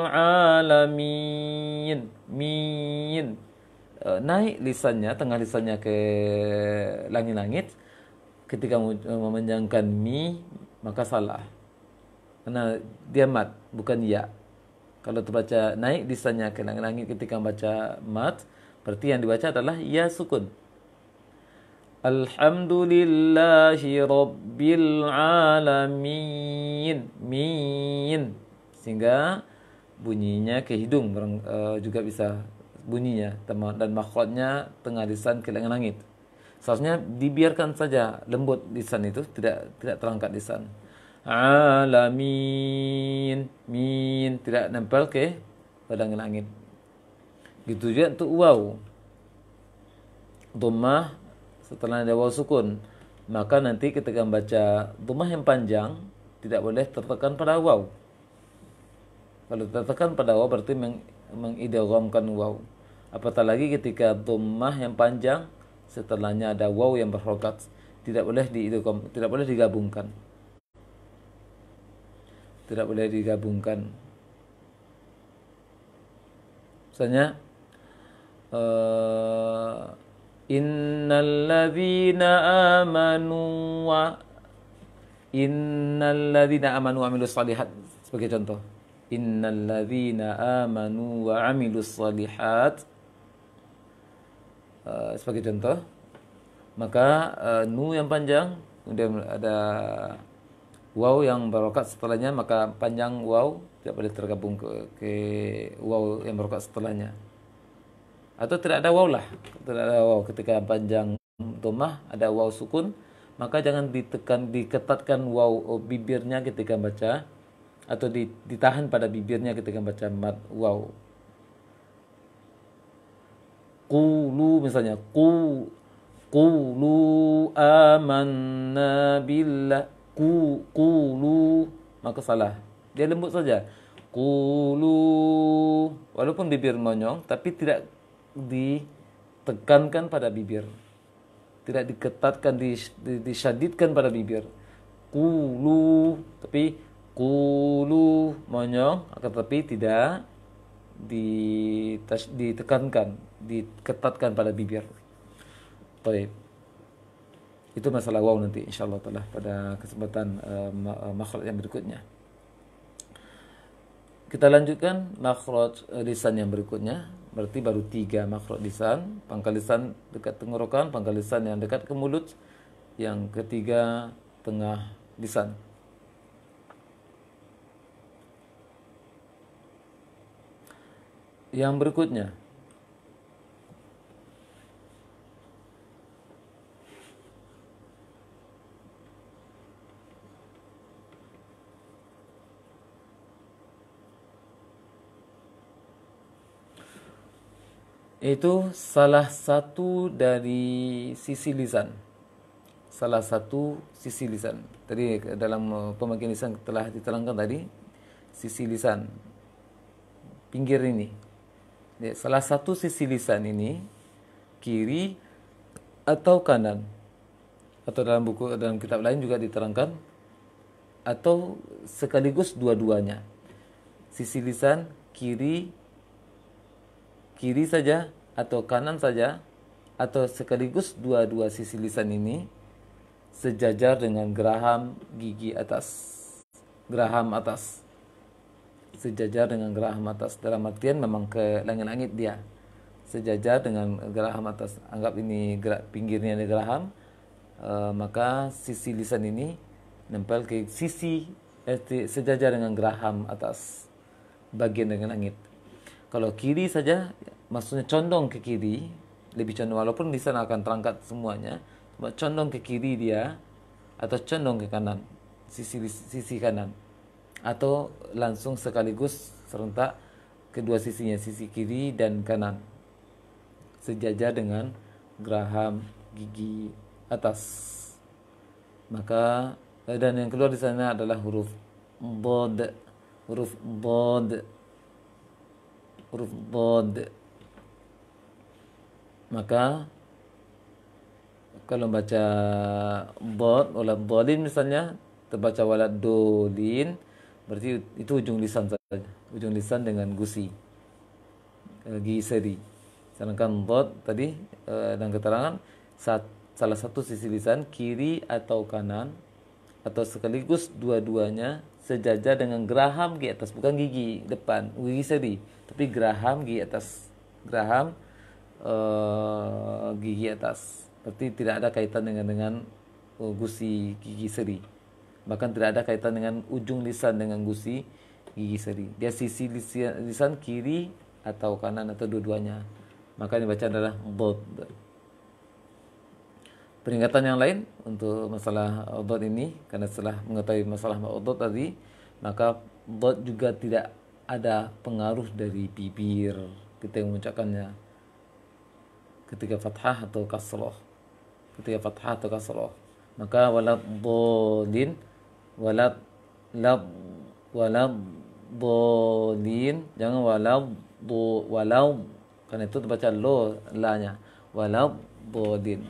Alamin. Min. Naik lisannya, tengah lisannya ke langit-langit. Ketika memanjangkan mi, maka salah. Karena dia mat, bukan ya. Kalau terbaca naik lisannya ke langit-langit ketika membaca mat, berarti yang dibaca adalah ya sukun. Alhamdulillahi Rabbil Alamin. Min. Sehingga bunyinya ke hidung juga bisa bunyinya, dan makhrajnya tengah lisan ke langit. Seharusnya dibiarkan saja lembut lisan itu, tidak terangkat lisan. Alamin. Min. Tidak nempel ke langit. Gitu juga untuk waw. Dhammah setelah ada waw sukun, maka nanti ketika membaca dhammah yang panjang tidak boleh tertekan pada waw. Kalau tertekan pada waw berarti mengidghamkan waw. Apatah lagi ketika dhammah yang panjang setelahnya ada waw yang berharokat, tidak boleh diidgham, tidak boleh digabungkan. Tidak boleh digabungkan. Misalnya innalladzina amanu wa amilus shalihat sebagai contoh. Innalladzina amanu wa amilus shalihat sebagai contoh, maka nu yang panjang, kemudian ada waw yang berokat setelahnya, maka panjang waw tidak boleh tergabung ke waw yang berokat setelahnya. Atau tidak ada waw lah, tidak ada waw ketika panjang domah ada waw sukun, maka jangan diketatkan waw bibirnya ketika baca, atau ditahan pada bibirnya ketika baca mad waw. Qulu misalnya, qulu amanna billah, qulu, maka salah. Dia lembut saja. Qulu, walaupun bibir monyong tapi tidak ditekankan pada bibir. Tidak diketatkan, disyadidkan pada bibir. Qulu, tapi qulu monyong, akan tetapi tidak ditekankan, diketatkan pada bibir. Baik. Itu masalah waw nanti insyaallah taala pada kesempatan makhraj yang berikutnya. Kita lanjutkan makhraj lisan yang berikutnya. Berarti baru 3 makhraj lisan. Pangkal lisan dekat tenggorokan, pangkal lisan yang dekat ke mulut, yang ketiga tengah lisan. Yang berikutnya, itu salah satu dari sisi lisan. Salah satu sisi lisan. Tadi dalam pembagian lisan telah diterangkan tadi, sisi lisan pinggir ini. Salah satu sisi lisan ini kiri atau kanan, atau dalam kitab lain juga diterangkan, atau sekaligus dua-duanya. Sisi lisan kiri saja atau kanan saja, atau sekaligus dua-dua sisi lisan ini sejajar dengan geraham gigi atas. Geraham atas. Sejajar dengan geraham atas, dalam artian memang ke langit-langit dia, sejajar dengan geraham atas. Anggap ini pinggirnya ada geraham, maka sisi lisan ini nempel ke sisi, sejajar dengan geraham atas, bagian dengan langit. Kalau kiri saja, maksudnya condong ke kiri, lebih condong, walaupun lisan akan terangkat semuanya, condong ke kiri dia, atau condong ke kanan, sisi kanan, atau langsung sekaligus serentak kedua sisinya, sisi kiri dan kanan, sejajar dengan geraham gigi atas. Maka dan yang keluar di sana adalah huruf bod, huruf bod, huruf bod. Maka kalau baca bod, walad dolin misalnya, terbaca walad dolin, berarti itu ujung lisan saja, ujung lisan dengan gusi, gigi seri. Sedangkan bod tadi dan keterangan salah satu sisi lisan kiri atau kanan, atau sekaligus dua-duanya sejajar dengan geraham gigi atas, bukan gigi depan, gigi seri, tapi geraham gigi atas, geraham gigi atas. Berarti tidak ada kaitan dengan gusi gigi seri. Bahkan tidak ada kaitan dengan ujung lisan dengan gusi gigi seri. Dia sisi lisan kiri atau kanan atau dua-duanya. Maka yang dibaca adalah bod. Peringatan yang lain untuk masalah bod ini, karena setelah mengetahui masalah bod tadi, maka bod juga tidak ada pengaruh dari bibir kita yang mengucapkannya ketika fathah atau kasroh. Ketika fathah atau kasroh, maka walad dolin, walad dolin, jangan walau, karena itu terbaca lo la-nya, walad dolin.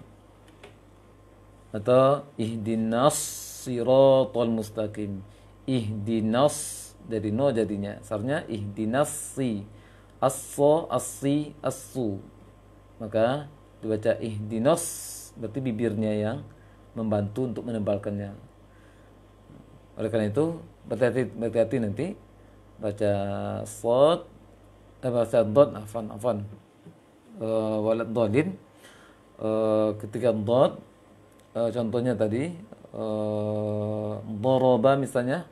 Atau ihdinas siratal mustaqim, ihdinas dari no jadinya, sarnya ihdinas si, as-so, as-si, as-su, maka dibaca ihdinas, berarti bibirnya yang membantu untuk menebalkannya. Oleh karena itu berhati-hati nanti baca shad, baca dot, afan walad dolin, Ketika dhad, contohnya tadi daraba misalnya,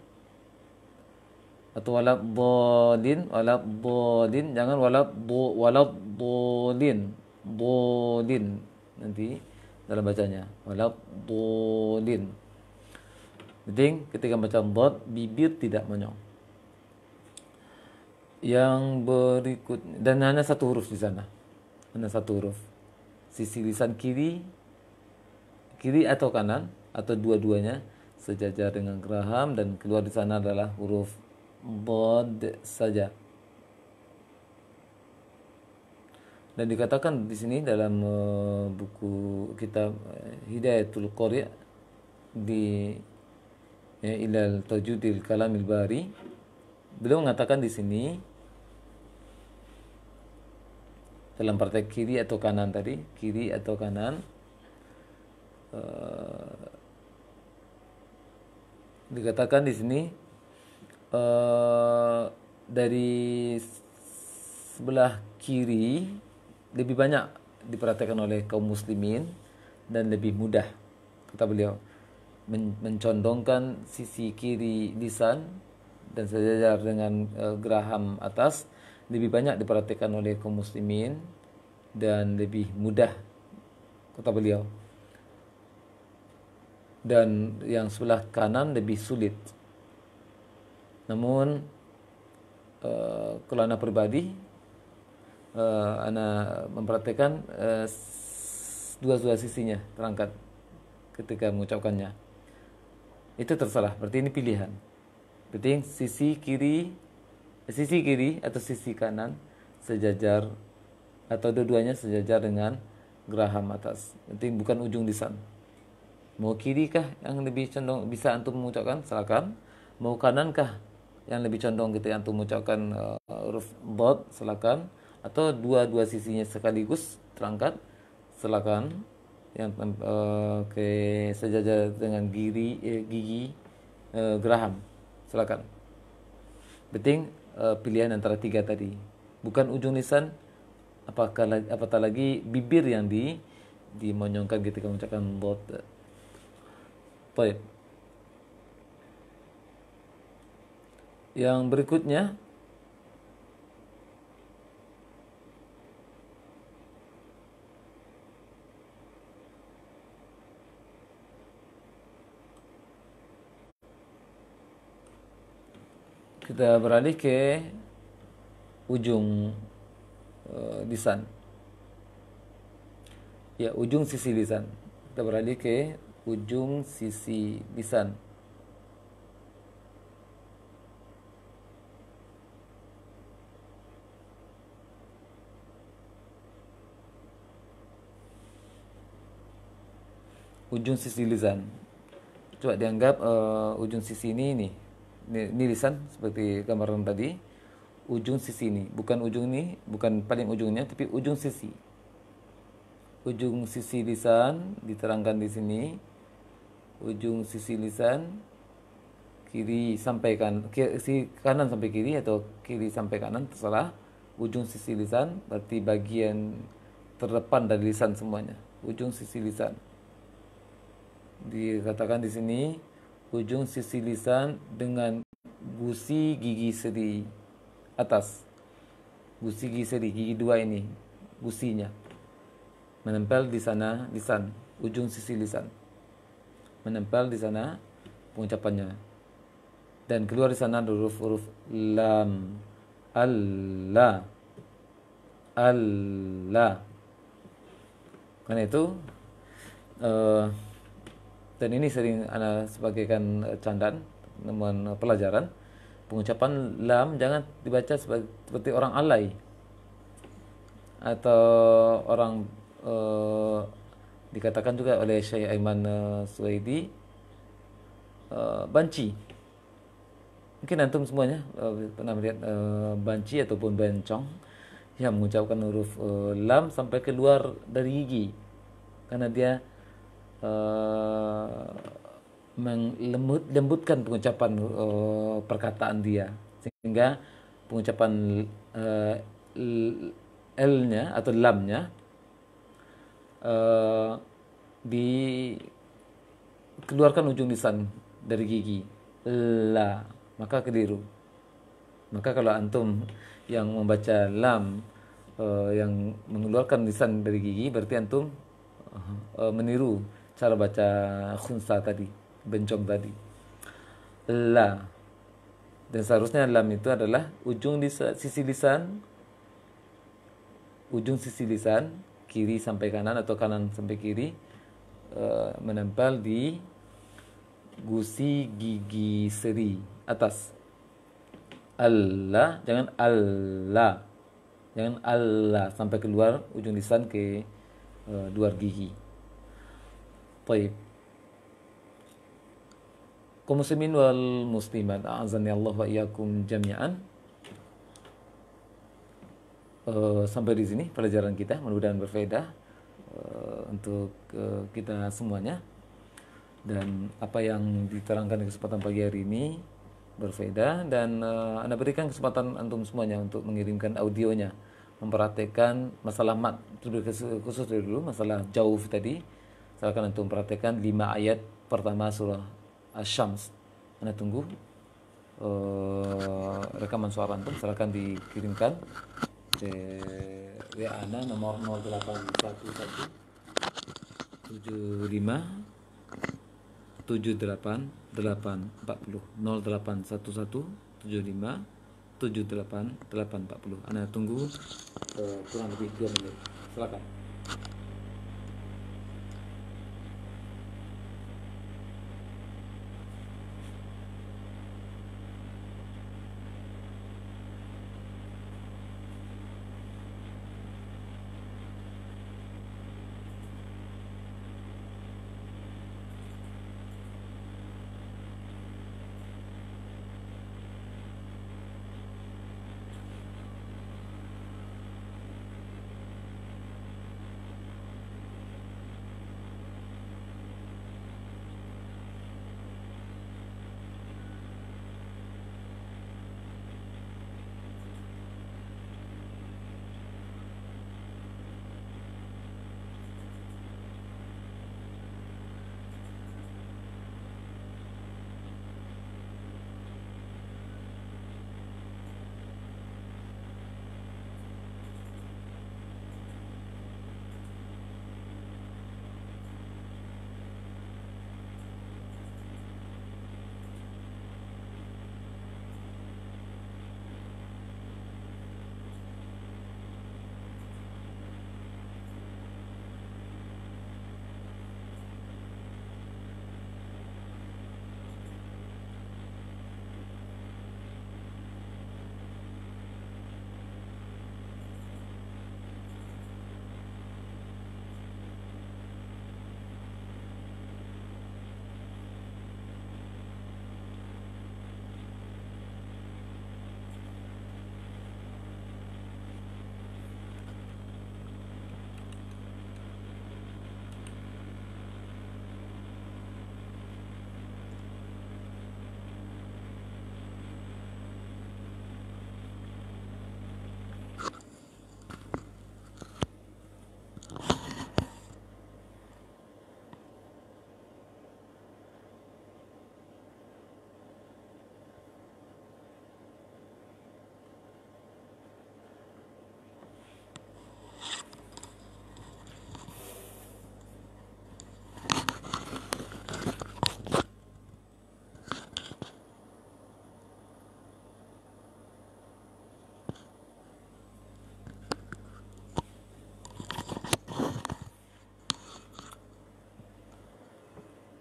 atau walad dhalin, jangan walad dhalin, dhalin nanti dalam bacanya walad dhalin. Penting ketika baca dhad, bibir tidak monyong. Yang berikutnya, dan hanya satu huruf di sana, hanya satu huruf. Sisi lisan kiri atau kanan atau dua-duanya sejajar dengan geraham, dan keluar di sana adalah huruf dhad saja. Dan dikatakan di sini dalam buku kitab Hidayatul Qari' di Ilal Tajudil Kalamil Bari, beliau mengatakan di sini dalam praktek kiri atau kanan tadi, kiri atau kanan, dikatakan di sini dari sebelah kiri lebih banyak diperhatikan oleh kaum muslimin dan lebih mudah, kata beliau, mencondongkan sisi kiri lisan dan sejajar dengan geraham atas lebih banyak diperhatikan oleh kaum muslimin dan lebih mudah, kata beliau. Dan yang sebelah kanan lebih sulit. Namun kalau anak pribadi, anak memperhatikan dua-dua sisinya terangkat ketika mengucapkannya. Itu terserah, berarti ini pilihan. Berarti sisi kiri atau sisi kanan sejajar atau dua-duanya sejajar dengan geraham atas. Berarti bukan ujung lisan. Mau kiri kah yang lebih condong bisa antum mengucapkan, silakan. Mau kanan kah yang lebih condong ketika antum mengucapkan huruf dhad, silakan. Atau dua-dua sisinya sekaligus terangkat, silakan. Yang sejajar dengan gigi geraham, silakan. Penting pilihan antara tiga tadi, bukan ujung lisan, apatah lagi bibir yang dimonyongkan ketika mengucapkan dhad. Baik. Yang berikutnya, kita beralih ke ujung lisan. Ya, ujung sisi lisan. Kita beralih ke ujung sisi lisan. Ujung sisi lisan. Coba dianggap ujung sisi ini lisan seperti gambaran tadi. Ujung sisi ini, bukan ujung ini, bukan paling ujungnya, tapi ujung sisi. Ujung sisi lisan diterangkan di sini. Ujung sisi lisan kiri sampai kanan sampai kiri atau kiri sampai kanan, terserah. Ujung sisi lisan berarti bagian terdepan dari lisan semuanya. Ujung sisi lisan. Dikatakan di sini ujung sisi lisan dengan gusi gigi seri atas. Gusi gigi seri, gigi dua ini, gusinya menempel di sana lisan, ujung sisi lisan. Menempel di sana pengucapannya. Dan keluar di sana huruf-huruf lam, alla, alla. Karena itu dan ini sering ana sebagaikan candaan teman pelajaran, pengucapan lam jangan dibaca seperti orang alay atau orang dikatakan juga oleh Syekh Aiman Suwaidi banci. Mungkin antum semuanya pernah melihat banci ataupun bencong yang mengucapkan huruf lam sampai keluar dari gigi karena dia lembutkan pengucapan perkataan dia, sehingga pengucapan L-nya atau lamnya eh, dikeluarkan ujung lisan dari gigi. La, maka keliru. Maka kalau antum yang membaca lam yang mengeluarkan lisan dari gigi, berarti antum meniru cara baca khunsa tadi, bencong tadi. La. Dan seharusnya lam itu adalah ujung sisi lisan kiri sampai kanan atau kanan sampai kiri menempel di gusi gigi seri atas. Allah, jangan Allah. Jangan Allah sampai keluar ujung lisan ke luar gigi. Baik. Kaum muslimin wal muslimat, a'azani Allah wa iyyakum jami'an. Sampai di sini pelajaran kita, mudah-mudahan berfaedah untuk kita semuanya. Dan apa yang diterangkan di kesempatan pagi hari ini berfaedah, dan Anda berikan kesempatan antum semuanya untuk mengirimkan audionya, memperhatikan masalah mat, khusus dulu masalah jauh tadi. Silakan antum perhatikan 5 ayat pertama surah Asy-Syams. Anda tunggu rekaman suara antum, silakan dikirimkan ke WA Anda nomor 0811 75 78 840 0811 75 78 840. Anda tunggu kurang lebih 2 menit. Silakan.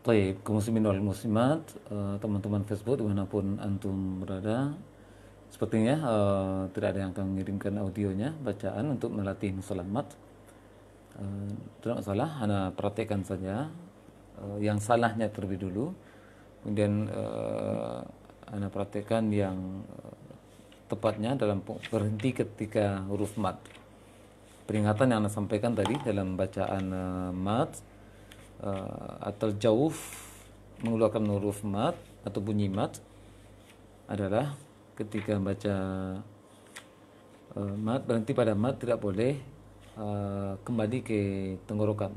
Baik, kaum muslimin wal muslimat, teman-teman Facebook dimanapun antum berada, sepertinya tidak ada yang akan mengirimkan audionya, bacaan untuk melatih musalamat. Tidak masalah, Anda perhatikan saja yang salahnya terlebih dulu, kemudian Anda perhatikan yang tepatnya dalam berhenti ketika huruf mat. Peringatan yang Anda sampaikan tadi dalam bacaan mat atau jauh mengeluarkan huruf mat atau bunyi mat adalah ketika baca mat, berhenti pada mat, tidak boleh kembali ke tenggorokan.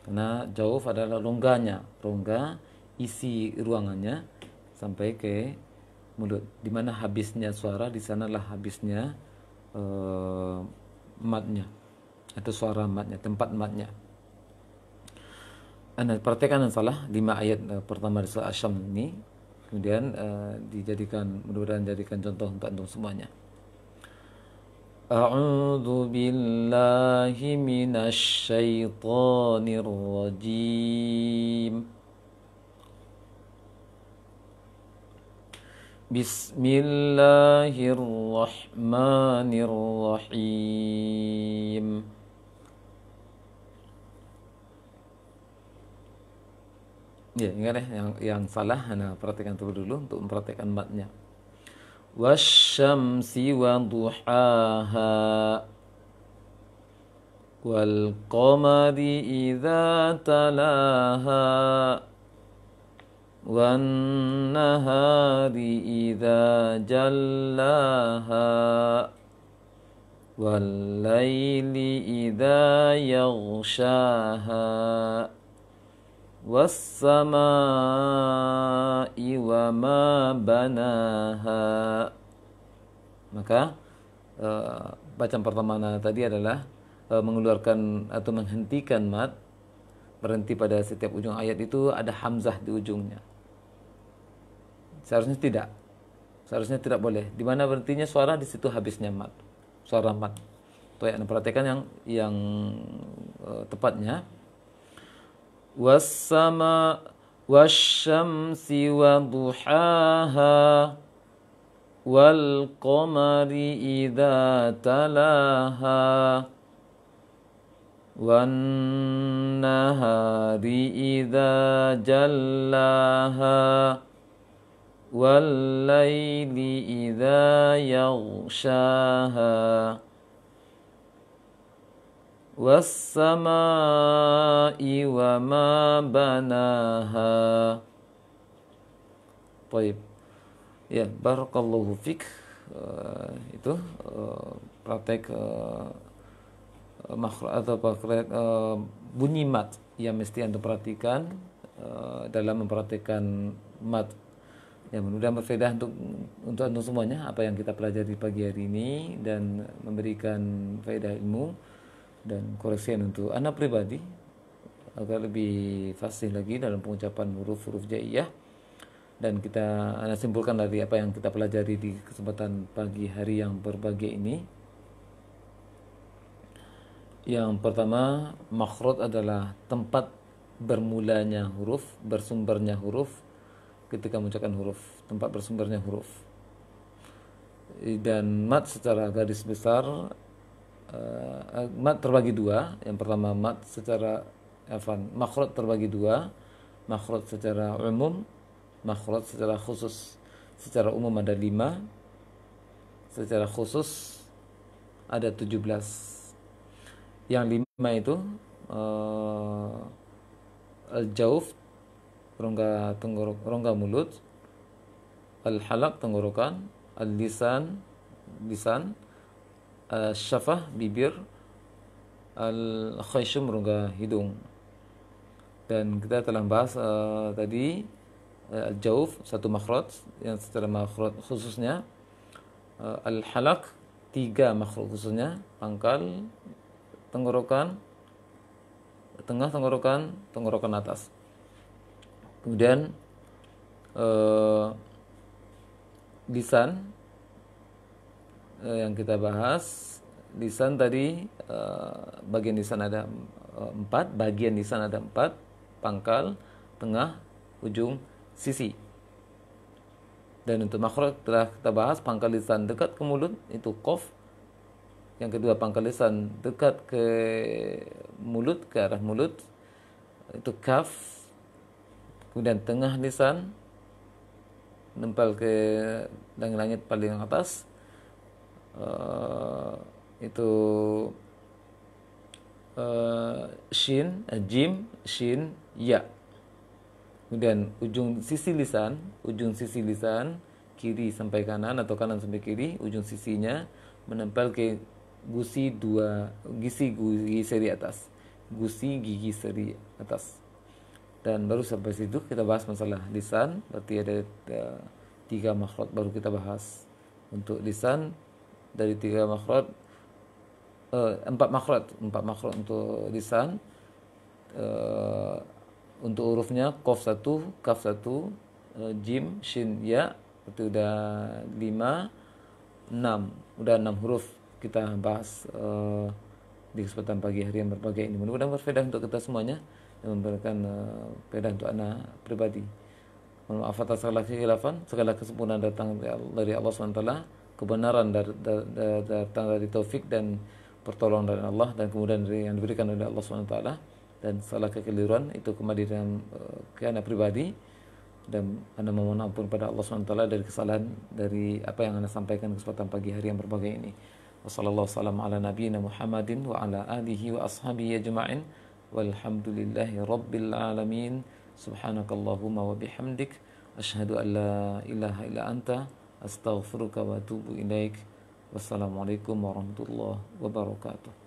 Karena jauf adalah rongga isi ruangannya sampai ke mulut. Di mana habisnya suara, di sanalah habisnya matnya atau suara matnya, tempat matnya. Anda perhatikan yang salah 5 ayat pertama di surah Asy-Syams ini. Kemudian dijadikan, mudah-mudahan jadikan contoh untuk antum semuanya. A'udzu billahi minasy syaithanir rajim. Bismillahirrahmanirrahim. Ya, ingat ya, yang salah Anda perhatikan dulu untuk memperhatikan matnya. Wasyamsi wa duhaha wal qamari idza talaha wan nahari idza jallaha wal laili idza yaghshaha was-samaa'i wa ma banaha. Maka bacaan pertama tadi adalah mengeluarkan atau menghentikan mat, berhenti pada setiap ujung ayat itu ada hamzah di ujungnya. Seharusnya tidak boleh. Di mana berhentinya suara, di situ habisnya mat, suara mat. Tuh ya, perhatikan yang tepatnya. Was-sama wasyamsi wa duhaha wal qamari idza talaha wan nahari idza jallaha wal laili idza yaghshaha was-samaa'i wa ma banaha. Baik. Ya, barakallahu fik. Itu praktek makhraj atau praktek bunyi mat yang mesti Anda perhatikan dalam memperhatikan mat. Ya, mudah-mudahan berfaedah untuk Anda semuanya apa yang kita pelajari pagi hari ini dan memberikan faedah ilmu dan koreksian untuk anak pribadi agar lebih fasih lagi dalam pengucapan huruf-huruf jaiyah. Dan kita anak simpulkan dari apa yang kita pelajari di kesempatan pagi hari yang berbahagia ini. Yang pertama, makhraj adalah tempat bermulanya huruf, bersumbernya huruf ketika mengucapkan huruf, tempat bersumbernya huruf. Dan mat secara garis besar, mat terbagi dua. Yang pertama mat secara makhraj terbagi dua, makhraj secara umum, makhraj secara khusus. Secara umum ada 5, secara khusus ada 17. Yang 5 itu al-jauf, rongga mulut, al-halaq, tenggorokan, al-lisan, lisan, syafah, bibir, al-khayshum, rongga hidung. Dan kita telah bahas tadi al-jauf, satu makhraj yang secara makhraj khususnya, al-halaq 3 makhraj khususnya, pangkal, tenggorokan, tengah tenggorokan, tenggorokan atas. Kemudian lisan yang kita bahas, lisan tadi bagian lisan ada 4, bagian lisan ada 4, pangkal, tengah, ujung, sisi. Dan untuk makhraj telah kita bahas, pangkal lisan dekat ke mulut itu qaf. Yang kedua, pangkal lisan dekat ke mulut, ke arah mulut itu kaf. Kemudian tengah lisan nempel ke langit-langit paling atas itu shin, jim, shin, ya. Kemudian ujung sisi lisan kiri sampai kanan atau kanan sampai kiri, ujung sisinya menempel ke gigi seri atas. Gusi gigi seri atas. Dan baru sampai situ kita bahas masalah lisan, berarti ada 3 makhraj baru kita bahas. Untuk lisan dari 3 makhraj, 4 makhraj untuk lisan. Untuk hurufnya qaf 1, kaf 1, jim, shin, ya, itu udah 5, 6, udah 6 huruf kita bahas di kesempatan pagi hari yang berbahagia ini. Mudah-mudahan berfaedah untuk kita semuanya dan memberikan faedah untuk anak pribadi. Mohon maaf atas segala kekhilafan, segala kesempurnaan datang dari Allah SWT, kebenaran datang dari taufik dan pertolongan dari Allah, dan kemudian yang diberikan oleh Allah SWT, dan salah kekeliruan itu kembali dalam ke anak pribadi, dan anda memohon ampun pada Allah SWT dari kesalahan dari apa yang anda sampaikan kesempatan pagi hari yang berbahagia ini. Wassalamualaikum ala nabiyyina Muhammadin wa ala alihi wa ashabihi ajma'in walhamdulillahi rabbil alamin. Subhanakallahumma wa bihamdik asyhadu an la ilaha illa anta astaghfiruka wa atubu ilaik. Wassalamualaikum warahmatullahi wabarakatuh.